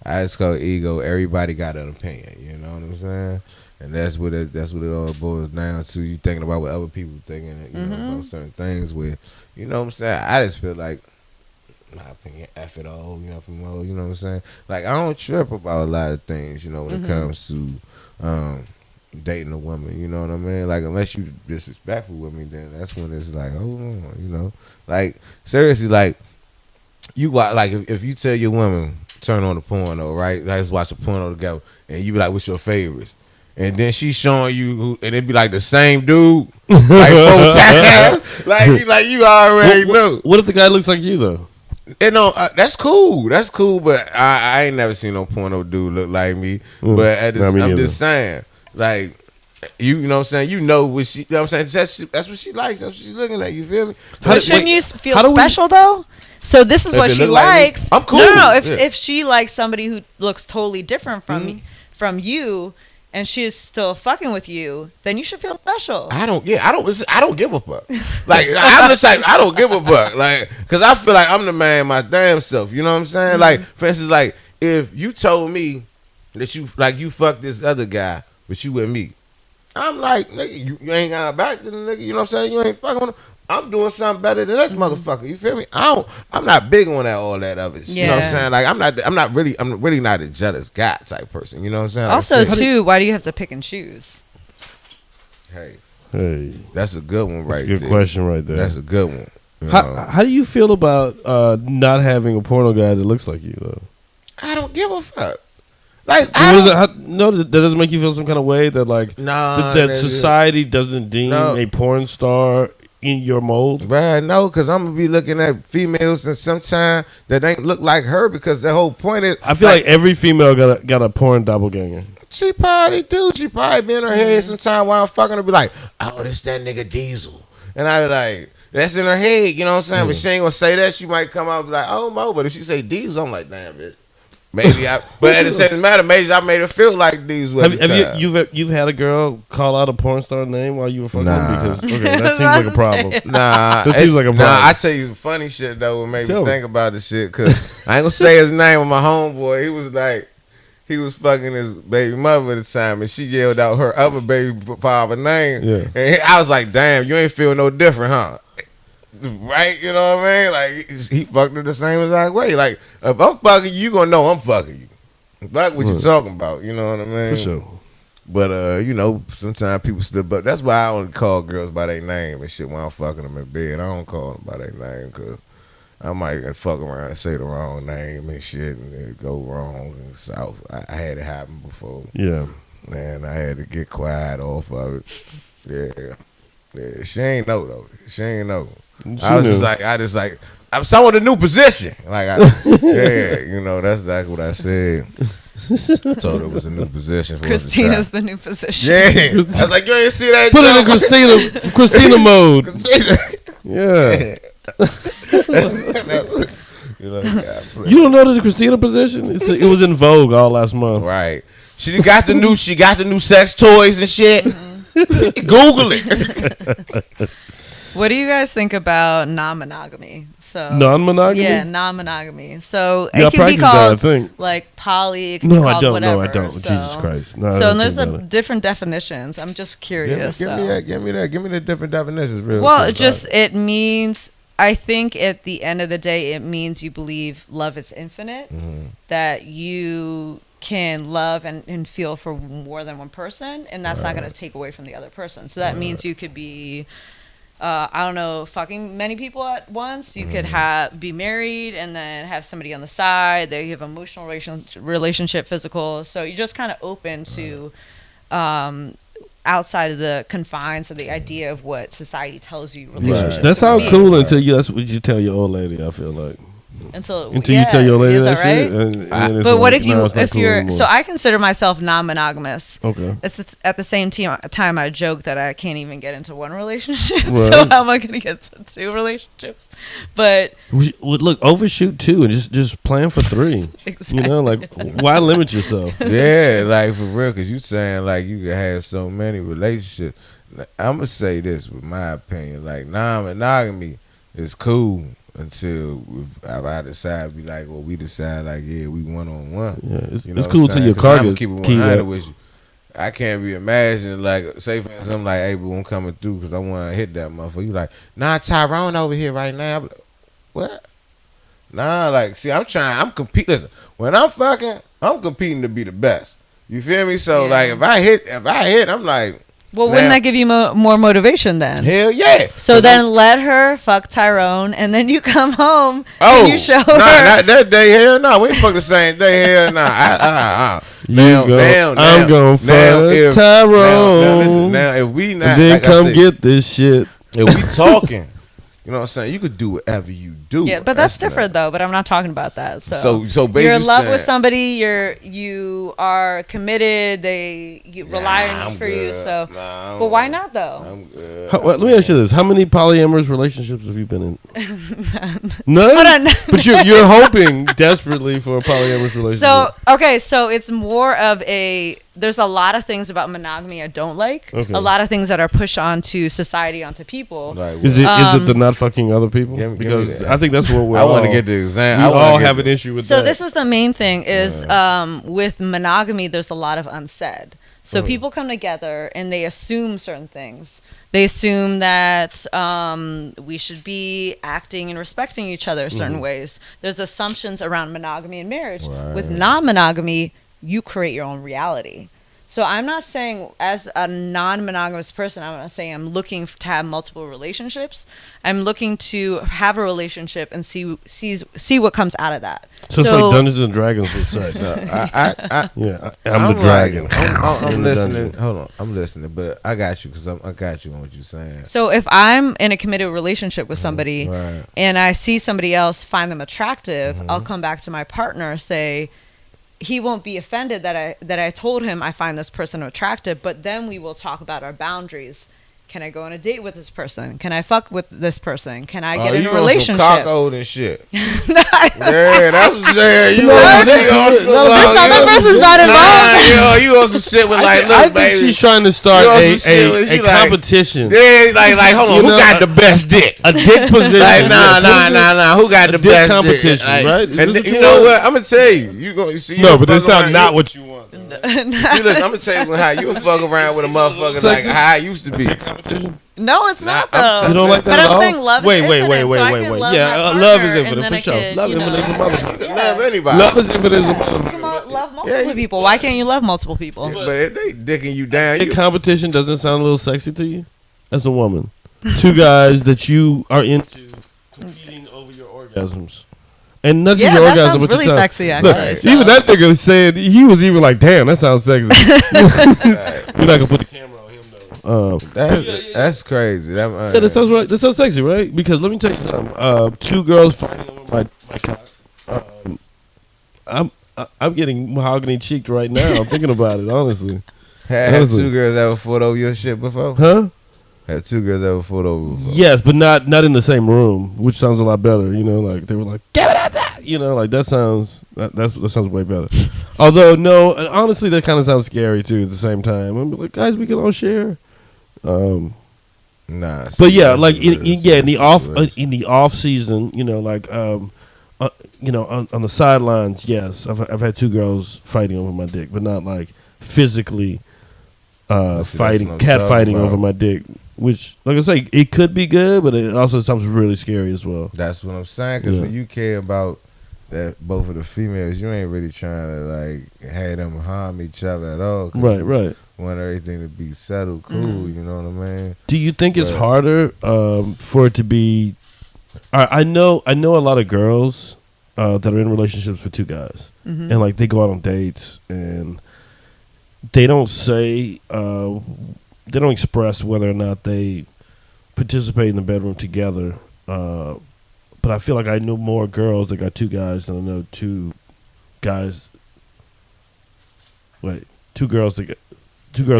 Speaker 2: It's called ego. Everybody got an opinion. You know what I'm saying? And that's what it all boils down to. You thinking about what other people thinking, you know, about certain things. Where, you know what I'm saying? I just feel like, my opinion, F it all. You know, from all. You know what I'm saying? Like, I don't trip about a lot of things. You know, when it comes to dating a woman. You know what I mean? Like, unless you disrespectful with me, then that's when it's like, hold on. You know, like seriously, like you watch, like if you tell your woman turn on the porno, right? Let's watch the porno together, and you be like, "What's your favorites?" And then she's showing you, and it be like the same dude, like 4 times, like you already know.
Speaker 1: What if the guy looks like you though?
Speaker 2: You know, that's cool. That's cool, but I ain't never seen no porno dude look like me. But I'm just saying, like, you know what I'm saying? You know what she, you know what I'm saying? That's what she likes. That's what she's looking at. You feel me?
Speaker 3: But shouldn't you feel special though? So this is what she likes.
Speaker 2: I'm cool.
Speaker 3: No. If she likes somebody who looks totally different from you, and she is still fucking with you, then you should feel special.
Speaker 2: I don't give a fuck. Like, I'm the type, I don't give a fuck. Like, cause I feel like I'm the man my damn self. You know what I'm saying? Like, for instance, like if you told me that you fucked this other guy, but you with me, I'm like, nigga, you ain't got back to the nigga. You know what I'm saying? You ain't fucking with him. I'm doing something better than this motherfucker. You feel me? I'm not big on all that of it. You know what I'm saying? Like, I'm really not a jealous guy type person. You know what I'm saying? Like,
Speaker 3: also, too, why do you have to pick and choose?
Speaker 2: Hey,
Speaker 1: that's
Speaker 2: a good one right there.
Speaker 1: Good question right there.
Speaker 2: That's a good one.
Speaker 1: How do you feel about not having a porno guy that looks like you though?
Speaker 2: I don't give a fuck. Like,
Speaker 1: that doesn't make you feel some kind of way that like that society doesn't deem a porn star in your mold?
Speaker 2: Right, no, because I'm gonna be looking at females and sometimes that ain't look like her, because the whole point is,
Speaker 1: I feel like every female got a porn doppelganger.
Speaker 2: She probably do. She probably be in her head sometime while I'm fucking her, be like, oh, this that nigga Diesel. And I be like, that's in her head, you know what I'm saying? But she ain't gonna say that. She might come out and be like, oh, Mo. But if she say Diesel, I'm like, damn, bitch. Maybe but at the same matter, maybe I made her feel like Diesel.
Speaker 1: Have you've had a girl call out a porn star name while you were fucking? Because that seems like a problem.
Speaker 2: That
Speaker 1: seems like a problem.
Speaker 2: I tell you the funny shit though, what made me think about the shit, because I ain't gonna say his name with my homeboy. He was like, he was fucking his baby mother at the time, and she yelled out her other baby father name. Yeah. And I was like, damn, you ain't feel no different, huh? Right? You know what I mean? Like, he fucked her the same exact way. Like, if I'm fucking you, gonna know I'm fucking you. Like what you talking about, you know what I mean?
Speaker 1: For sure.
Speaker 2: But, you know, sometimes people still, but that's why I only call girls by their name and shit when I'm fucking them in bed. I don't call them by their name, because I might fuck around and say the wrong name and shit, and it go wrong. And so I had it happen before. Yeah. Man, I had to get quiet off of it. Yeah. She ain't know, though. She ain't know. I just like, I'm someone in a new position. Like, you know, that's exactly what I said. I told her it was a new position. For
Speaker 3: Christina's the new position.
Speaker 2: Yeah. I was like, you ain't see that?
Speaker 1: Put it in Christina mode. Yeah. You don't know the Christina position? It was in vogue all last month.
Speaker 2: Right. She got the new sex toys and shit. Google it.
Speaker 3: What do you guys think about non-monogamy? So
Speaker 1: non-monogamy?
Speaker 3: Yeah, non-monogamy. So it can be called like poly. It can be called whatever.
Speaker 1: No, I don't.
Speaker 3: So,
Speaker 1: Jesus Christ. No,
Speaker 3: so there's different definitions. I'm just curious.
Speaker 2: Give me that. Give me the different definitions.
Speaker 3: Well, it means. I think at the end of the day, it means you believe love is infinite. Mm-hmm. That you can love and feel for more than one person, and that's not going to take away from the other person. So that means you could be. I don't know, fucking many people at once. You could be married and then have somebody on the side. There you have emotional relationship, physical. So you're just kind of open to outside of the confines of the idea of what society tells you relationships.
Speaker 1: That sounds cool until that's what you tell your old lady, I feel like. Until you tell your lady that shit. And
Speaker 3: but what if you're so I consider myself non-monogamous. Okay. It's at the same time I joke that I can't even get into one relationship. Right. So how am I going to get to 2 relationships? But
Speaker 1: look, overshoot 2 and just plan for 3. Exactly. You know, like why limit yourself?
Speaker 2: Yeah, like for real, because you saying like you can have so many relationships. I'm gonna say this with my opinion, like non-monogamy is cool. until I decide, be like, well, we decide, like, yeah, we 1-on-1.
Speaker 1: Yeah, it's,
Speaker 2: You know
Speaker 1: it's
Speaker 2: what
Speaker 1: cool
Speaker 2: I'm
Speaker 1: to
Speaker 2: saying?
Speaker 1: your
Speaker 2: 'Cause
Speaker 1: car
Speaker 2: I'ma
Speaker 1: gets
Speaker 2: keep it
Speaker 1: keyed
Speaker 2: 100
Speaker 1: up.
Speaker 2: with you. I can't be imagining, like, say for instance, I'm like, hey, boo, I'm coming through because I want to hit that motherfucker. You like, nah, Tyrone over here right now. I'm like, what? Nah, like, see, I'm competing. Listen, when I'm fucking, I'm competing to be the best. You feel me? So,
Speaker 3: Yeah.
Speaker 2: like, if I hit, I'm like,
Speaker 3: Well, wouldn't that give you more motivation then?
Speaker 2: hell yeah.
Speaker 3: So then let her fuck Tyrone, and then you come home
Speaker 2: Oh,
Speaker 3: and you show her.
Speaker 2: nah, not that day. Hell no, we ain't fuck the same day. Hell nah.
Speaker 1: I'm going for Tyrone.
Speaker 2: Now, listen, now if we not,
Speaker 1: and then
Speaker 2: like
Speaker 1: come
Speaker 2: I said,
Speaker 1: get this shit.
Speaker 2: if we talking, you know what I'm saying? You could do whatever you do.
Speaker 3: Yeah, but that's different though. But I'm not talking about that. So
Speaker 2: basically
Speaker 3: you're in love
Speaker 2: saying,
Speaker 3: with somebody. You are committed. They rely on
Speaker 2: I'm
Speaker 3: you for you.
Speaker 2: good.
Speaker 3: So,
Speaker 2: Nah,
Speaker 3: but why not though?
Speaker 2: I'm good.
Speaker 1: Let me ask you this: how many polyamorous relationships have you been in? None.
Speaker 3: Hold on.
Speaker 1: But you're hoping desperately for a polyamorous relationship.
Speaker 3: So okay, so it's more of a. There's a lot of things about monogamy I don't like.
Speaker 1: Okay.
Speaker 3: A lot of things that are pushed onto society, onto people.
Speaker 2: Like,
Speaker 1: is it the not fucking other people?
Speaker 2: Give me
Speaker 1: Because
Speaker 2: that.
Speaker 1: I think that's what we're.
Speaker 2: I want to get the example.
Speaker 1: We all have an issue with
Speaker 3: So
Speaker 1: that.
Speaker 3: this is the main thing is with monogamy, there's a lot of unsaid. So people come together and they assume certain things. They assume that we should be acting and respecting each other certain ways. There's assumptions around monogamy and marriage.
Speaker 2: Right.
Speaker 3: With non-monogamy, you create your own reality. So I'm not saying, as a non-monogamous person, I'm not saying I'm looking to have multiple relationships. I'm looking to have a relationship and see what comes out of that.
Speaker 1: So it's like Dungeons and Dragons with sex. I'm the dragon.
Speaker 2: I'm
Speaker 1: In the
Speaker 2: listening.
Speaker 1: dungeon.
Speaker 2: Hold on, I'm listening, but I got you because I got you on what you're saying.
Speaker 3: So if I'm in a committed relationship with somebody
Speaker 2: Right.
Speaker 3: and I see somebody else find them attractive, I'll come back to my partner, say he won't be offended that I told him I find this person attractive, but then we will talk about our boundaries. Can I go on a date with this person? Can I fuck with this person? Can I get in a relationship?
Speaker 2: Cock old and shit. Yeah, that's what I'm saying. You
Speaker 3: this other person's not involved.
Speaker 2: You on some shit with like,
Speaker 1: I
Speaker 2: look,
Speaker 1: think
Speaker 2: baby.
Speaker 1: she's trying to start a
Speaker 2: like,
Speaker 1: competition.
Speaker 2: Yeah, like, hold on, who got the best dick?
Speaker 1: A dick position.
Speaker 2: Like, nah. Who got the
Speaker 1: dick
Speaker 2: best
Speaker 1: competition,
Speaker 2: dick? Like,
Speaker 1: right? Is
Speaker 2: And
Speaker 1: this what
Speaker 2: you
Speaker 1: you
Speaker 2: know
Speaker 1: want?
Speaker 2: what? I'm gonna tell you. You see?
Speaker 1: No,
Speaker 2: you
Speaker 1: but that's
Speaker 2: fuck around,
Speaker 1: not what you want.
Speaker 2: See, listen, I'm gonna tell you how you fuck around with a motherfucker like
Speaker 1: Sexy?
Speaker 2: how I used to be.
Speaker 1: Competition.
Speaker 3: No, it's not
Speaker 2: Nah, I'm
Speaker 3: though.
Speaker 1: You don't like that
Speaker 3: But
Speaker 1: at
Speaker 3: I'm
Speaker 1: all?
Speaker 3: saying love is
Speaker 1: wait,
Speaker 3: infinite,
Speaker 1: wait.
Speaker 3: so I can love
Speaker 1: Yeah,
Speaker 3: my
Speaker 1: love is
Speaker 3: partner, and
Speaker 1: infinite
Speaker 3: then
Speaker 1: for
Speaker 3: I
Speaker 1: sure.
Speaker 3: could,
Speaker 1: Love
Speaker 3: you
Speaker 1: is infinite as a
Speaker 3: know.
Speaker 1: motherfucker.
Speaker 2: You can love anybody.
Speaker 1: Love is infinite as a
Speaker 3: You
Speaker 1: motherfucker.
Speaker 3: can love multiple people. Why can't you love multiple people?
Speaker 2: But if they dicking you down,
Speaker 1: In competition doesn't sound a little sexy to you as a woman. Two guys that you are into competing over your orgasms. And not just
Speaker 3: Yeah,
Speaker 1: your
Speaker 3: that
Speaker 1: orgasm,
Speaker 3: sounds
Speaker 1: but your
Speaker 3: really
Speaker 1: time.
Speaker 3: sexy,
Speaker 1: Look,
Speaker 3: actually. So-
Speaker 1: even that nigga said, he was even like, damn, that sounds sexy. We're not going to put the camera on him, though.
Speaker 2: that's crazy.
Speaker 1: Yeah, that sounds right. That sounds sexy, right? Because let me tell you something. Two girls fighting over my cock. I'm getting mahogany cheeked right now. I'm thinking about it, honestly.
Speaker 2: Have two girls ever fought over your shit before?
Speaker 1: Huh?
Speaker 2: Have two girls ever fought over before?
Speaker 1: Yes, but not in the same room, which sounds a lot better. You know, like they were like, "Give it out there!" You know, like that sounds way better. Although, no, honestly, that kind of sounds scary too. At the same time, I'm like, guys, we can all share.
Speaker 2: Nah.
Speaker 1: But yeah, like in the off season, you know, like you know, on the sidelines, yes, I've had two girls fighting over my dick, but not like physically fighting, cat fighting over my dick. Which, like I say, it could be good, but it also sounds really scary as well.
Speaker 2: That's what I'm saying. Because when you care about that, both of the females, you ain't really trying to like have them harm each other at all.
Speaker 1: Right.
Speaker 2: Want everything to be settled, cool. You know what I mean?
Speaker 1: Do you think it's harder for it to be? I know a lot of girls that are in relationships with two guys, and like they go out on dates and they don't say. They don't express whether or not they participate in the bedroom together. But I feel like I know more girls that got two guys than I know two girls that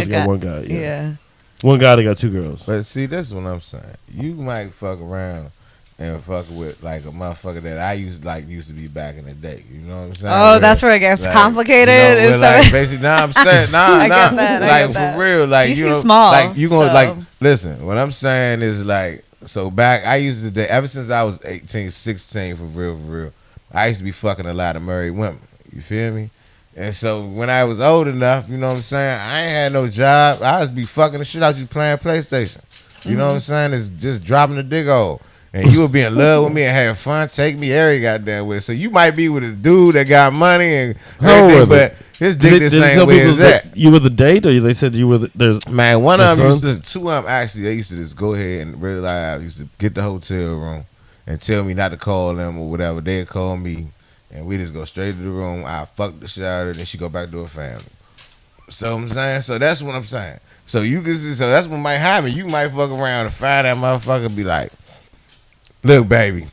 Speaker 1: got one guy. Yeah. One guy that got two girls.
Speaker 2: But see, this is what I'm saying. You might fuck around and fuck with like a motherfucker that I used to be back in the day. You know what I'm saying?
Speaker 3: Oh, that's where it gets complicated.
Speaker 2: You know, like, basically, I'm saying,
Speaker 3: I get that,
Speaker 2: like for real, like
Speaker 3: you
Speaker 2: know,
Speaker 3: small,
Speaker 2: like you gonna
Speaker 3: so.
Speaker 2: like listen. What I'm saying is like So back, I used to date, ever since I was 18, 16, for real, I used to be fucking a lot of married women. You feel me? And so when I was old enough, you know what I'm saying, I ain't had no job. I was be fucking the shit out you playing PlayStation. You know what I'm saying? It's just dropping the dick hole. And you would be in love with me and have fun, take me every goddamn way. So you might be with a dude that got money and everything, but his dick the same way as that.
Speaker 1: You were the date, or they said you were there's
Speaker 2: man, one of them two of them actually, they used to just go ahead and really like, used to get the hotel room and tell me not to call them or whatever. They'd call me and we just go straight to the room. I fuck the shit out of her, then she go back to her family. So I'm saying, so that's what I'm saying. So you can see, so that's what might happen. You might fuck around and find that motherfucker and be like, look, baby,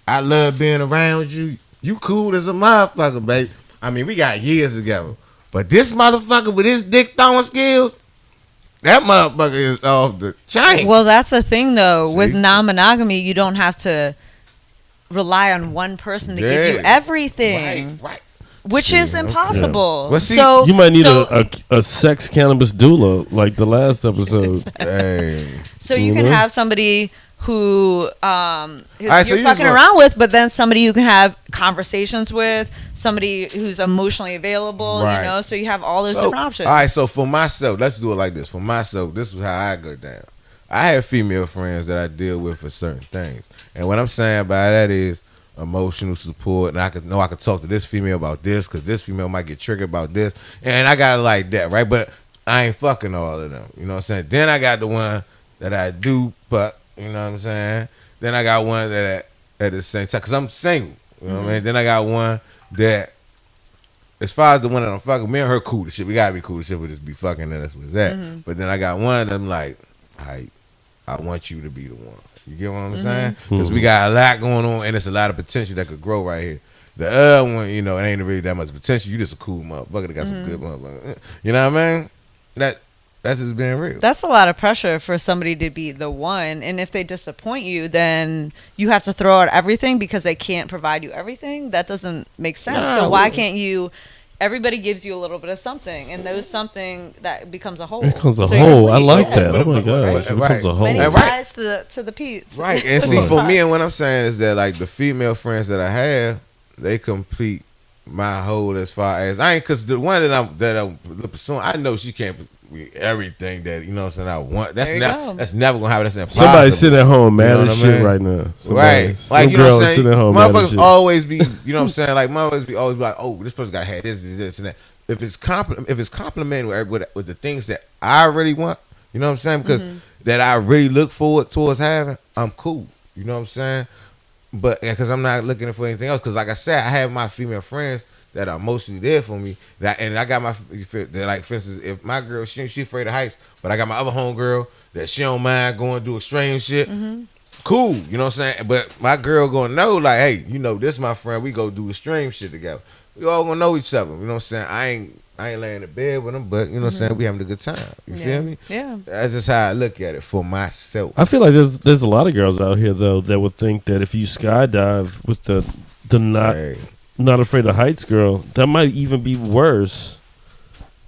Speaker 2: I love being around you. You cool as a motherfucker, baby. I mean, we got years together. But this motherfucker with his dick throwing skills, that motherfucker is off the chain.
Speaker 3: Well, that's the thing, though.
Speaker 2: See?
Speaker 3: With non-monogamy, you don't have to rely on one person to give you everything.
Speaker 2: Right.
Speaker 3: Which is impossible.
Speaker 2: Well, see,
Speaker 3: so
Speaker 1: you might need a sex cannabis doula, like the last episode.
Speaker 2: Hey.
Speaker 3: So you can have somebody who
Speaker 2: right, so
Speaker 3: you're fucking around with, but then somebody you can have conversations with, somebody who's emotionally available,
Speaker 2: right.
Speaker 3: you know, so you have all those different options.
Speaker 2: All right, so for myself, let's do it like this. For myself, this is how I go down. I have female friends that I deal with for certain things. And what I'm saying by that is emotional support, and I could talk to this female about this, because this female might get triggered about this, and I got it like that, right? But I ain't fucking all of them, you know what I'm saying? Then I got the one that I do fuck, you know what I'm saying? Then I got one that at the same time, because I'm single, you know what I mean? Then I got one that, as far as the one that I'm fucking, me and her cool as shit. We gotta be cool as shit. We just be fucking, and that's what's that. But then I got one that I'm like, I want you to be the one. You get what I'm saying? Because we got a lot going on, and it's a lot of potential that could grow right here. The other one, you know, it ain't really that much potential. You just a cool motherfucker that got some good motherfucker. You know what I mean? That's just being real.
Speaker 3: That's a lot of pressure for somebody to be the one. And if they disappoint you, then you have to throw out everything because they can't provide you everything. That doesn't make sense. So why can't you... Everybody gives you a little bit of something, and those something that becomes a whole.
Speaker 1: It becomes a whole. I like that. Oh my god,
Speaker 2: right.
Speaker 1: it becomes a whole.
Speaker 3: Many guys to the Pete's.
Speaker 2: Right, and see, for me, and what I'm saying is that like the female friends that I have, they complete my whole as far as I ain't, because the one that I'm pursuing, I know she can't be everything that, you know what I'm saying, I want. That's never gonna happen. That's impossible.
Speaker 1: Somebody sitting at home mad as shit right now.
Speaker 2: Right, like, you know what I'm saying, motherfuckers always be, you know what I'm saying, like motherfuckers be always be like, oh, this person gotta have this and that. If it's complimenting with the things that I really want, you know what I'm saying, because that I really look forward towards having, I'm cool. You know what I'm saying? But because I'm not looking for anything else. Because like I said, I have my female friends that are mostly there for me. And I got my, like, for instance, if my girl, she afraid of heights, but I got my other homegirl that she don't mind going to do extreme shit. Cool, you know what I'm saying? But my girl gonna know, like, hey, you know, this my friend. We go do extreme shit together. We all gonna know each other. You know what I'm saying? I ain't laying in bed with them, but you know what I'm saying? We having a good time. You feel me?
Speaker 3: Yeah.
Speaker 2: That's just how I look at it for myself.
Speaker 1: I feel like there's a lot of girls out here though that would think that if you skydive with the not afraid of heights girl, that might even be worse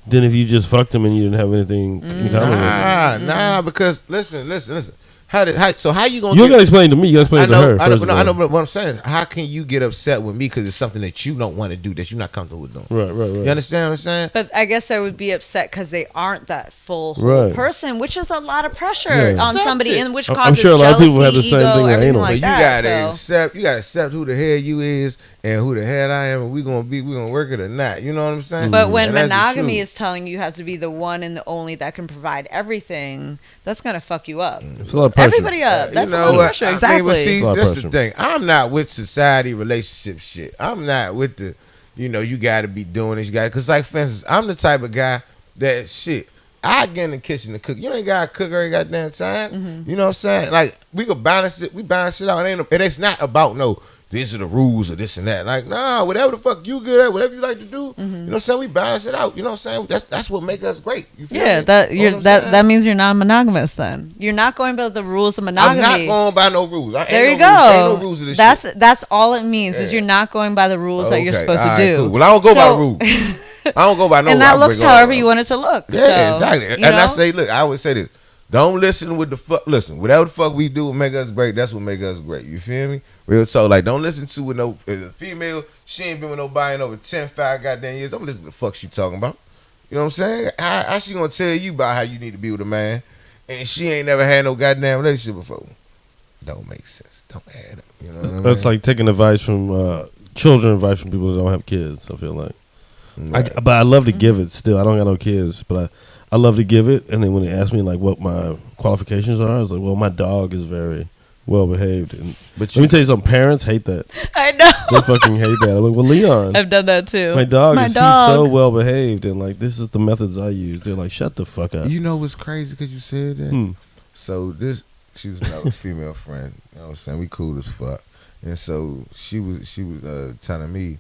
Speaker 1: than if you just fucked them and you didn't have anything in common with them.
Speaker 2: Nah, because listen. How you gonna?
Speaker 1: You gotta explain to me. You gotta explain to her.
Speaker 2: I know, but what I'm saying, how can you get upset with me because it's something that you don't want to do, that you're not comfortable with doing?
Speaker 1: Right.
Speaker 2: You understand what I'm saying?
Speaker 3: But I guess I would be upset because they aren't that full person, which is a lot of pressure on somebody, and which causes
Speaker 1: I'm sure a lot
Speaker 3: jealousy,
Speaker 1: of people have the same
Speaker 3: ego,
Speaker 1: thing with
Speaker 3: everything
Speaker 1: anal.
Speaker 3: like
Speaker 2: You
Speaker 3: that.
Speaker 2: gotta accept who the hell you is and who the hell I am, and we gonna work it or not. You know what I'm saying?
Speaker 3: But when monogamy is telling you have to be the one and the only that can provide everything, that's gonna fuck you up.
Speaker 1: It's a lot of pressure.
Speaker 3: Everybody up. That's
Speaker 2: you
Speaker 3: a
Speaker 2: know
Speaker 3: lot of
Speaker 2: what?
Speaker 3: pressure.
Speaker 2: I mean,
Speaker 3: Exactly.
Speaker 2: but see,
Speaker 1: That's
Speaker 2: that's the thing. I'm not with society relationship shit. I'm not with the, you know, you got to be doing this. You got, because like for instance, I'm the type of guy that shit. I get in the kitchen to cook. You ain't got to cook every goddamn time. You know what I'm saying? Like we could balance it. We balance it out. It's not about these are the rules or this and that. Like, nah, whatever the fuck you good at, whatever you like to do, you know what I'm saying? We balance it out. You know what I'm saying? That's what make us great. You feel me?
Speaker 3: That means you're non-monogamous then. You're not going by the rules of monogamy.
Speaker 2: I'm not going by no rules.
Speaker 3: There you go.
Speaker 2: Ain't no rules of this shit.
Speaker 3: That's all it means is you're not going by the rules that you're supposed to do.
Speaker 2: Cool. Well, I don't go by rules. I don't go by no rules.
Speaker 3: And that looks however you want it to look.
Speaker 2: Yeah, exactly. And I say, look, I always say this. Don't listen with the fuck. Listen, whatever the fuck we do will make us great. That's what make us great. You feel me? Real talk. Like, don't listen to with no if a female. She ain't been with nobody in over 5 goddamn years. Don't listen to the fuck she talking about. You know what I'm saying? How she gonna tell you about how you need to be with a man, and she ain't never had no goddamn relationship before? Don't make sense. Don't add up. You know what I mean?
Speaker 1: That's like taking advice from children, advice from people that don't have kids. I feel like,
Speaker 2: Right.
Speaker 1: but I love to give it. Still, I don't got no kids, but I love to give it. And then when they ask me like what my qualifications are, I was like, well, my dog is very well behaved. And
Speaker 2: But
Speaker 1: let me tell you something. Parents hate that.
Speaker 3: I know.
Speaker 1: They fucking hate that. I'm like, well, Leon,
Speaker 3: I've done that too.
Speaker 1: my dog
Speaker 3: My
Speaker 1: is
Speaker 3: dog.
Speaker 1: he's so well behaved, and like this is the methods I use. They're like, shut the fuck up.
Speaker 2: You know what's crazy because you said that?
Speaker 1: Hmm.
Speaker 2: So she's another female friend. You know what I'm saying? We cool as fuck. And so she was telling me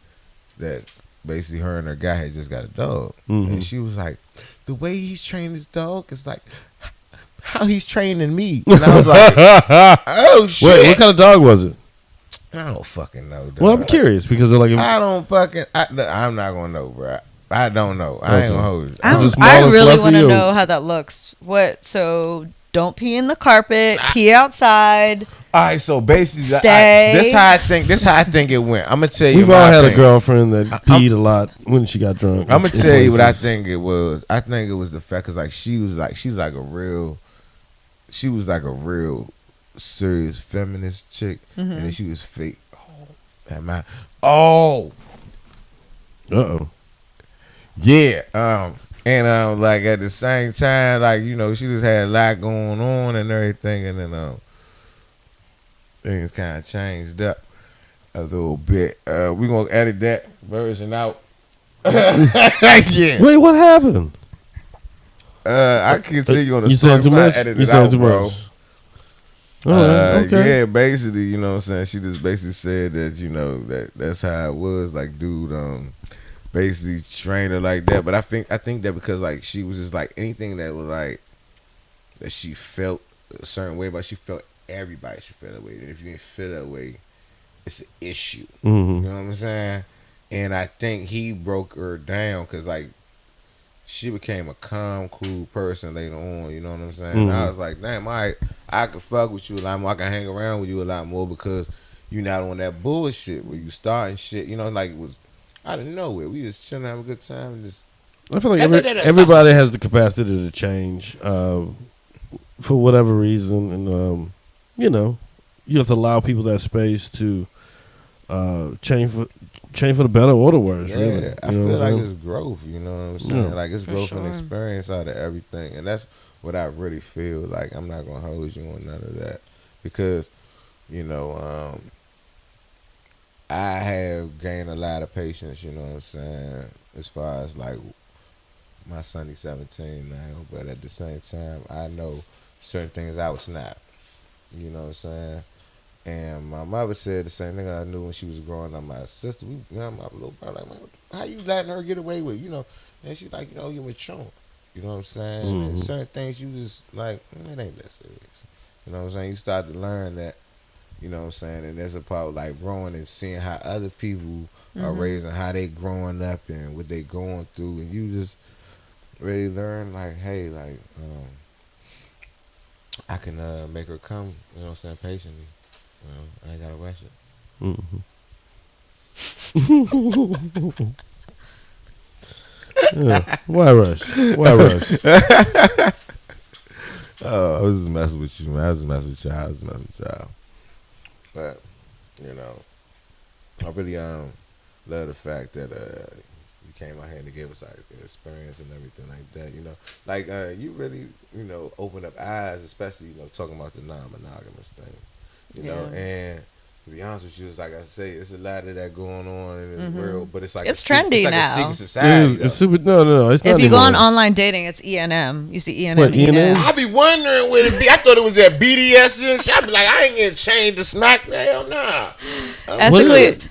Speaker 2: that basically her and her guy had just got a dog.
Speaker 1: Mhm.
Speaker 2: And she was like, the way he's trained his dog is like how he's training me. And I was like, oh shit.
Speaker 1: Wait, what kind of dog was it?
Speaker 2: I don't fucking know, dog.
Speaker 1: Well, I'm curious because they're like,
Speaker 2: I don't fucking I'm not gonna know, bro. I don't know. I ain't
Speaker 1: Okay.
Speaker 2: gonna hold you.
Speaker 1: Is it small
Speaker 3: I
Speaker 1: and
Speaker 3: really
Speaker 1: fluffy
Speaker 3: want to
Speaker 1: or-
Speaker 3: know how that looks. What? So don't pee in the carpet. Pee outside.
Speaker 2: All right, so basically,
Speaker 3: Stay.
Speaker 2: this how I think it went. I'm gonna tell you.
Speaker 1: we've
Speaker 2: my
Speaker 1: all had a
Speaker 2: opinion.
Speaker 1: girlfriend that peed a lot when she got drunk.
Speaker 2: I'm gonna
Speaker 1: in
Speaker 2: tell you what I
Speaker 1: places.
Speaker 2: think it was. I think it was the fact because like she's like a real serious feminist chick, and then she was fake. Oh, am I? Oh,
Speaker 1: Uh-oh.
Speaker 2: yeah. And like at the same time, like you know, she just had a lot going on and everything, and then things kind of changed up a little bit. We gonna edit that version out. Yeah.
Speaker 1: Wait, what happened?
Speaker 2: I can tell you on the
Speaker 1: You
Speaker 2: story.
Speaker 1: saying too
Speaker 2: We gotta
Speaker 1: much?
Speaker 2: edit
Speaker 1: You
Speaker 2: it
Speaker 1: saying
Speaker 2: out,
Speaker 1: too
Speaker 2: bro.
Speaker 1: much? All right, okay.
Speaker 2: Yeah, basically, you know what I'm saying? She just basically said that, you know, that's how it was. Like, dude, basically trained her like that. But I think that because like she was just like anything that was like that she felt a certain way about, she felt everybody should feel that way. And if you didn't feel that way, it's an issue.
Speaker 1: Mm-hmm.
Speaker 2: You know what I'm saying? And I think he broke her down because like she became a calm, cool person later on. You know what I'm saying?
Speaker 1: Mhm.
Speaker 2: I was like, damn, I could fuck with you a lot more. I can hang around with you a lot more because you're not on that bullshit where you starting shit. You know, like it was out of nowhere. We just chilling, have a good time, and just.
Speaker 1: I feel like everybody has the capacity to change for whatever reason, and you know, you have to allow people that space to change for the better or the worse.
Speaker 2: Yeah,
Speaker 1: really.
Speaker 2: I
Speaker 1: You know
Speaker 2: feel
Speaker 1: what I'm
Speaker 2: like
Speaker 1: saying?
Speaker 2: it's growth. You know what I'm saying?
Speaker 1: Yeah.
Speaker 2: Like it's
Speaker 3: For
Speaker 2: growth and
Speaker 3: sure.
Speaker 2: experience out of everything, and that's what I really feel. Like I'm not gonna hold you on none of that because, you know, I have gained a lot of patience. You know what I'm saying? As far as like my son, he's 17 now, but at the same time, I know certain things I would snap. You know what I'm saying? And my mother said the same thing I knew when she was growing up. My sister, my little brother, like, man, how you letting her get away with, you know? And she's like, you know, you're mature. You know what I'm saying? And
Speaker 1: Mhm.
Speaker 2: certain things you just like, it ain't that serious. You know what I'm saying? You start to learn that, you know what I'm saying? And that's about like growing and seeing how other people are raised and how they growing up and what they going through. And you just really learn like, hey, like, I can make her come, you know what I'm saying, patiently. You know, I ain't gotta rush it.
Speaker 1: Mhm. Yeah. Why rush? Why rush?
Speaker 2: Oh, I was just messing with you, man. I was just messing with y'all. But, you know, I really love the fact that you came out here to give us like the experience and everything like that. You know, like you really, you know, opened up eyes, especially, you know, talking about the non-monogamous thing. You know, and to be honest with you, it's like I say, it's a lot of that going on in this world, but it's like
Speaker 3: It's trendy
Speaker 2: it's like
Speaker 3: now.
Speaker 2: a secret society.
Speaker 1: It's super. No. It's not
Speaker 3: If you go on
Speaker 1: anymore.
Speaker 3: online dating, it's ENM. You see ENM.
Speaker 1: What, E&M?
Speaker 2: I be wondering what it be. I thought it was that BDSM shit. I be like, I ain't getting chained to smack. Hell nah.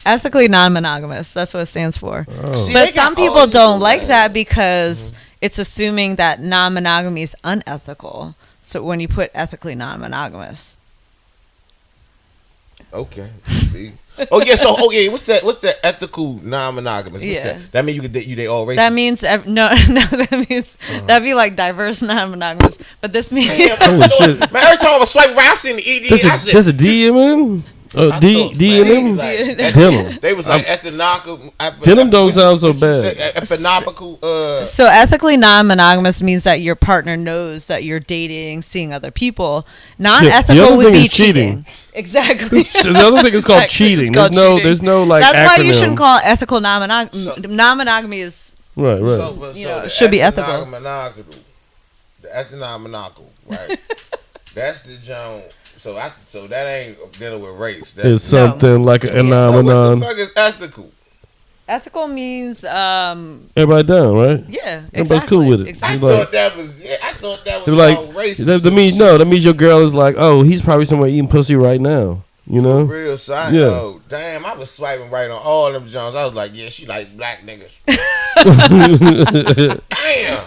Speaker 3: Ethically non-monogamous. That's what it stands for.
Speaker 1: Oh.
Speaker 2: See,
Speaker 3: But
Speaker 2: they got
Speaker 3: some
Speaker 2: all
Speaker 3: people
Speaker 2: these
Speaker 3: don't
Speaker 2: rules,
Speaker 3: like
Speaker 2: man.
Speaker 3: that because it's assuming that non-monogamy is unethical. So when you put ethically non-monogamous,
Speaker 2: Okay. See. Oh yeah. So what's that? What's that ethical non-monogamous? What's
Speaker 3: Yeah.
Speaker 2: that mean you could they all racist?
Speaker 3: That means no. That means that'd be like diverse non-monogamous. But this means
Speaker 1: Holy shit.
Speaker 2: Man, every time I was swiping around, I seen the ED.
Speaker 1: There's a D in him? D in him? Denim.
Speaker 2: They was like economical.
Speaker 1: Denim don't sound so bad.
Speaker 2: Economical.
Speaker 3: So ethically non-monogamous means that your partner knows that you're dating, seeing other people. Non-ethical
Speaker 1: other
Speaker 3: would
Speaker 1: thing
Speaker 3: be
Speaker 1: is cheating.
Speaker 3: Exactly.
Speaker 1: The other thing is called
Speaker 3: Exactly.
Speaker 1: cheating.
Speaker 3: It's called
Speaker 1: There's no like.
Speaker 3: That's why you
Speaker 1: acronym.
Speaker 3: shouldn't call it ethical non-monogamy. Non-monogamy is
Speaker 1: Right.
Speaker 3: it should be ethical.
Speaker 2: The non-monogamous, right? That's the Joan. So that ain't dealing with race. That's
Speaker 1: It's something like a
Speaker 2: so what
Speaker 1: phenomenon.
Speaker 2: the fuck is ethical?
Speaker 3: Ethical means
Speaker 1: Everybody down, right?
Speaker 3: yeah.
Speaker 1: Everybody's cool with it.
Speaker 3: Exactly.
Speaker 2: I thought that was
Speaker 1: They're like,
Speaker 2: all racist.
Speaker 1: that means your girl is like, oh, he's probably somewhere eating pussy right now. You know?
Speaker 2: For real, so I
Speaker 1: Yeah.
Speaker 2: know. Damn, I was swiping right on all them Jones. I was like, yeah, she like black niggas. Damn.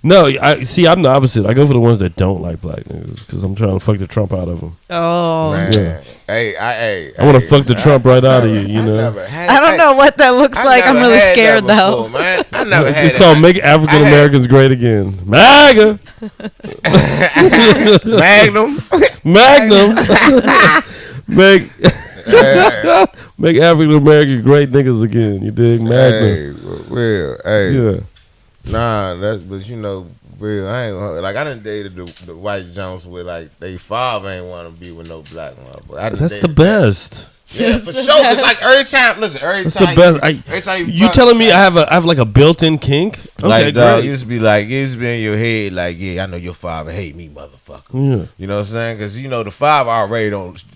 Speaker 1: No, I'm the opposite. I go for the ones that don't like black niggas because I'm trying to fuck the Trump out of them.
Speaker 3: Oh.
Speaker 2: Man.
Speaker 1: Yeah.
Speaker 2: Hey,
Speaker 1: I want to fuck the Trump right out of you, you know?
Speaker 3: I don't know what that looks like. I'm really scared though.
Speaker 2: Man. I never had
Speaker 1: It's called Make African Americans Great Again. MAGA! Magnum! Make African American great niggas again. You dig? Magnum.
Speaker 2: Hey, real. Hey.
Speaker 1: Yeah.
Speaker 2: Nah, but you know, real. I ain't gonna, like I done dated the white Jones with like they father ain't want to be with no black one. But
Speaker 1: That's the best.
Speaker 2: Yeah, for sure. It's like every time. Listen,
Speaker 1: That's the best.
Speaker 2: Every time
Speaker 1: You telling me I have like a built-in kink? Okay,
Speaker 2: like dog,
Speaker 1: great.
Speaker 2: used to be like, it used to be in your head, like, yeah, I know your father hate me, motherfucker.
Speaker 1: Yeah.
Speaker 2: You know what I'm saying? Because you know the father already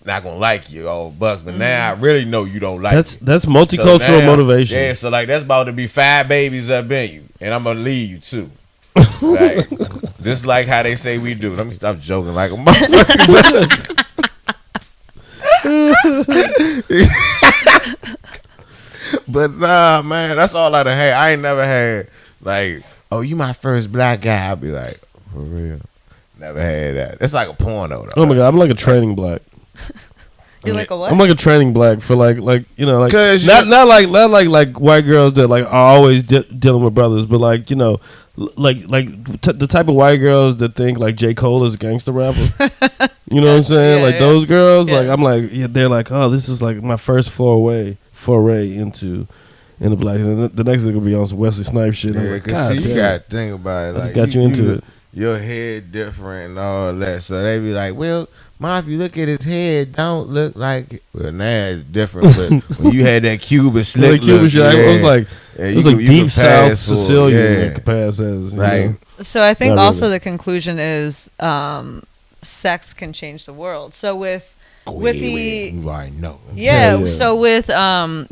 Speaker 2: not gonna like you, old bust. But now I really know you don't like.
Speaker 1: That's
Speaker 2: me.
Speaker 1: multicultural
Speaker 2: So now-
Speaker 1: motivation.
Speaker 2: Yeah, so like that's about to be 5 babies up in you, and I'm gonna leave you too. Like, just like how they say we do. I'm joking like a motherfucker. But nah, man, that's all I done had. I ain't never had like, oh, you my first black guy. I'll be like, for real. Never had that. It's like a porno though.
Speaker 1: Oh my god, I'm like a training black.
Speaker 3: You're like a what?
Speaker 1: I'm like a training black for like you know like
Speaker 2: 'Cause
Speaker 1: not like white girls that like are always dealing with brothers, but like you know the type of white girls that think like J. Cole is a gangster rapper. You know what I'm saying?
Speaker 3: Yeah,
Speaker 1: like
Speaker 3: yeah.
Speaker 1: those girls.
Speaker 3: Yeah.
Speaker 1: Like I'm like they're like, oh, this is like my first foray into the black. And the next thing will be on some Wesley Snipes shit. And I'm
Speaker 2: Yeah,
Speaker 1: like,
Speaker 2: cause
Speaker 1: God,
Speaker 2: see, you
Speaker 1: damn.
Speaker 2: gotta think about it.
Speaker 1: I just
Speaker 2: Like,
Speaker 1: got you into it.
Speaker 2: Your head different and all that. So they be like, well, Ma, if you look at his head, don't look like. Well, now it's different. But when you had that Cuban slick
Speaker 1: Like Cuban
Speaker 2: look,
Speaker 1: shit, it was like
Speaker 2: yeah,
Speaker 1: it
Speaker 2: you
Speaker 1: was like
Speaker 2: could- you
Speaker 1: deep
Speaker 2: could
Speaker 1: South
Speaker 2: pass for it,
Speaker 1: Sicilian.
Speaker 2: yeah.
Speaker 1: Like, pass as you
Speaker 2: Like,
Speaker 1: know.
Speaker 3: So I think
Speaker 1: Not
Speaker 3: also
Speaker 1: really.
Speaker 3: the conclusion is sex can change the world. So with the
Speaker 2: you already know.
Speaker 3: yeah,
Speaker 1: Hell yeah.
Speaker 3: so with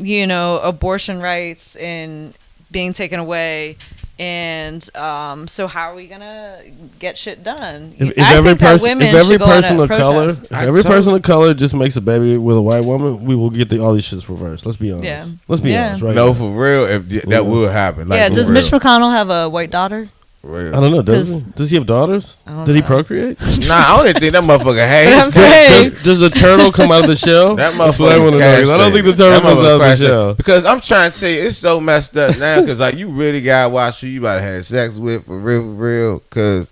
Speaker 3: you know, abortion rights and being taken away, and so how are we gonna get shit done?
Speaker 1: If
Speaker 3: I
Speaker 1: every
Speaker 3: think that
Speaker 1: person,
Speaker 3: women
Speaker 1: if every
Speaker 3: should go on
Speaker 1: person
Speaker 3: a
Speaker 1: of color,
Speaker 3: protest.
Speaker 1: if every person of color just makes a baby with a white woman, we will get all these shits reversed. Let's be honest.
Speaker 3: Yeah.
Speaker 1: Let's be
Speaker 3: Yeah.
Speaker 1: honest, right?
Speaker 2: No,
Speaker 1: now.
Speaker 2: for real. If
Speaker 1: Yeah.
Speaker 2: that will happen. Like,
Speaker 3: Yeah,
Speaker 2: for
Speaker 3: does
Speaker 2: real.
Speaker 3: Mitch McConnell have a white daughter?
Speaker 2: Real.
Speaker 1: I don't know. Does
Speaker 3: 'Cause-
Speaker 1: he? Does he have daughters?
Speaker 3: I don't
Speaker 1: Did he
Speaker 3: know.
Speaker 1: procreate?
Speaker 2: Nah, I don't even think that motherfucker
Speaker 3: But
Speaker 2: has.
Speaker 3: I'm saying-
Speaker 1: Does the turtle come out of the shell?
Speaker 2: That
Speaker 1: That's what I
Speaker 2: motherfucker.
Speaker 1: wanna know, 'cause I don't think the turtle comes out of the shell.
Speaker 2: Because I'm trying to tell you, it's so messed up now. Because like you really gotta watch who you about to have sex with for real. Because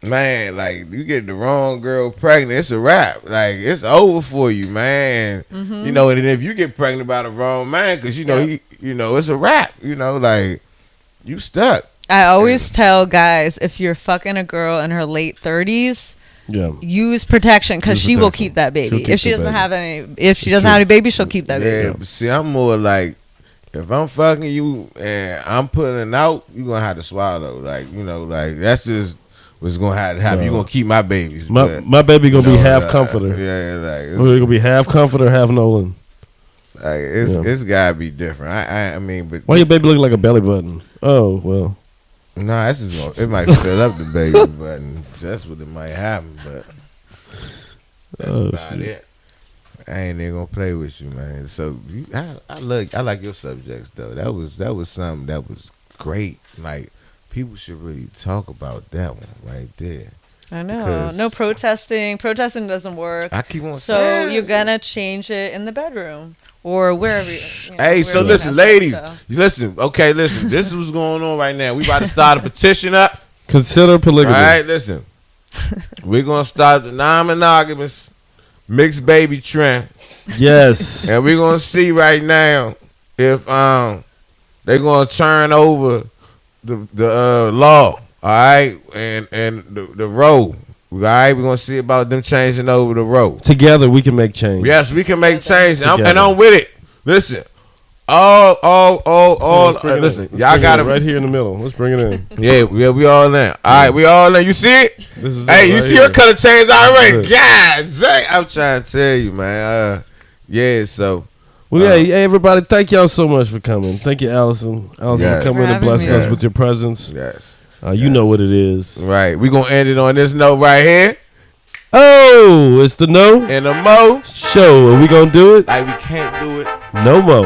Speaker 2: man, like you get the wrong girl pregnant, it's a wrap. Like it's over for you, man.
Speaker 3: Mm-hmm.
Speaker 2: You know, and if you get pregnant by the wrong man, because you know it's a wrap. You know, like you stuck.
Speaker 3: I always tell guys, if you're fucking a girl in her late 30s,
Speaker 1: Yeah.
Speaker 3: use protection because
Speaker 1: Use
Speaker 3: she will
Speaker 1: protection.
Speaker 3: keep that
Speaker 1: She'll
Speaker 3: baby.
Speaker 1: keep
Speaker 3: If she
Speaker 1: the
Speaker 3: doesn't
Speaker 1: baby.
Speaker 3: have any, if she
Speaker 1: It's
Speaker 3: doesn't
Speaker 1: true.
Speaker 3: have any baby, she'll keep that
Speaker 2: Yeah,
Speaker 3: baby.
Speaker 2: but see, I'm more like if I'm fucking you and I'm putting it out, you gonna have to swallow. Like you know, like that's just what's gonna have to happen.
Speaker 1: No.
Speaker 2: You gonna keep my babies.
Speaker 1: My baby gonna be half
Speaker 2: like,
Speaker 1: comforter.
Speaker 2: Yeah, like
Speaker 1: We're gonna be half comforter, half Nolan.
Speaker 2: it's gotta be different. I mean, but
Speaker 1: Why your baby look like a belly button? Oh well.
Speaker 2: nah, that's just gonna, it might fill up the baby button. That's what it might happen, but that's
Speaker 1: Oh,
Speaker 2: about
Speaker 1: shit.
Speaker 2: it. I ain't even gonna play with you, man. So I like your subjects though. That was something that was great. Like people should really talk about that one right there.
Speaker 3: I know. No protesting. Protesting doesn't work.
Speaker 2: I keep on
Speaker 3: So
Speaker 2: saying.
Speaker 3: you're gonna change it in the bedroom or wherever.
Speaker 2: Hey, so listen, ladies. Listen. Okay, listen. This is what's going on right now. We about to start a petition up.
Speaker 1: Consider polygamy.
Speaker 2: All right, listen. We're gonna start the non-monogamous mixed baby trend.
Speaker 1: Yes.
Speaker 2: And we're gonna see right now if they're gonna turn over the law. All right, and the road. All right, we're gonna see about them changing over the road.
Speaker 1: Together we can make change.
Speaker 2: Yes, we can make change, and I'm with it. Listen, listen, y'all got it
Speaker 1: right here in the middle. Let's bring it in.
Speaker 2: Yeah, we all in. All right, we all in. You see it?
Speaker 1: This is
Speaker 2: hey, you
Speaker 1: right
Speaker 2: see
Speaker 1: here.
Speaker 2: her color change already? God dang, I'm trying to tell you, man. Yeah, so.
Speaker 1: Well, hey, everybody, thank y'all so much for coming. Thank you, Allison. Allison, for coming and blessing us with your presence.
Speaker 2: Yes.
Speaker 1: You know what it is.
Speaker 2: Right. We're going to end it on this note right here.
Speaker 1: Oh, it's the No
Speaker 2: and the Moe
Speaker 1: Show. Are we going to do it?
Speaker 2: Like we can't do it
Speaker 1: no more.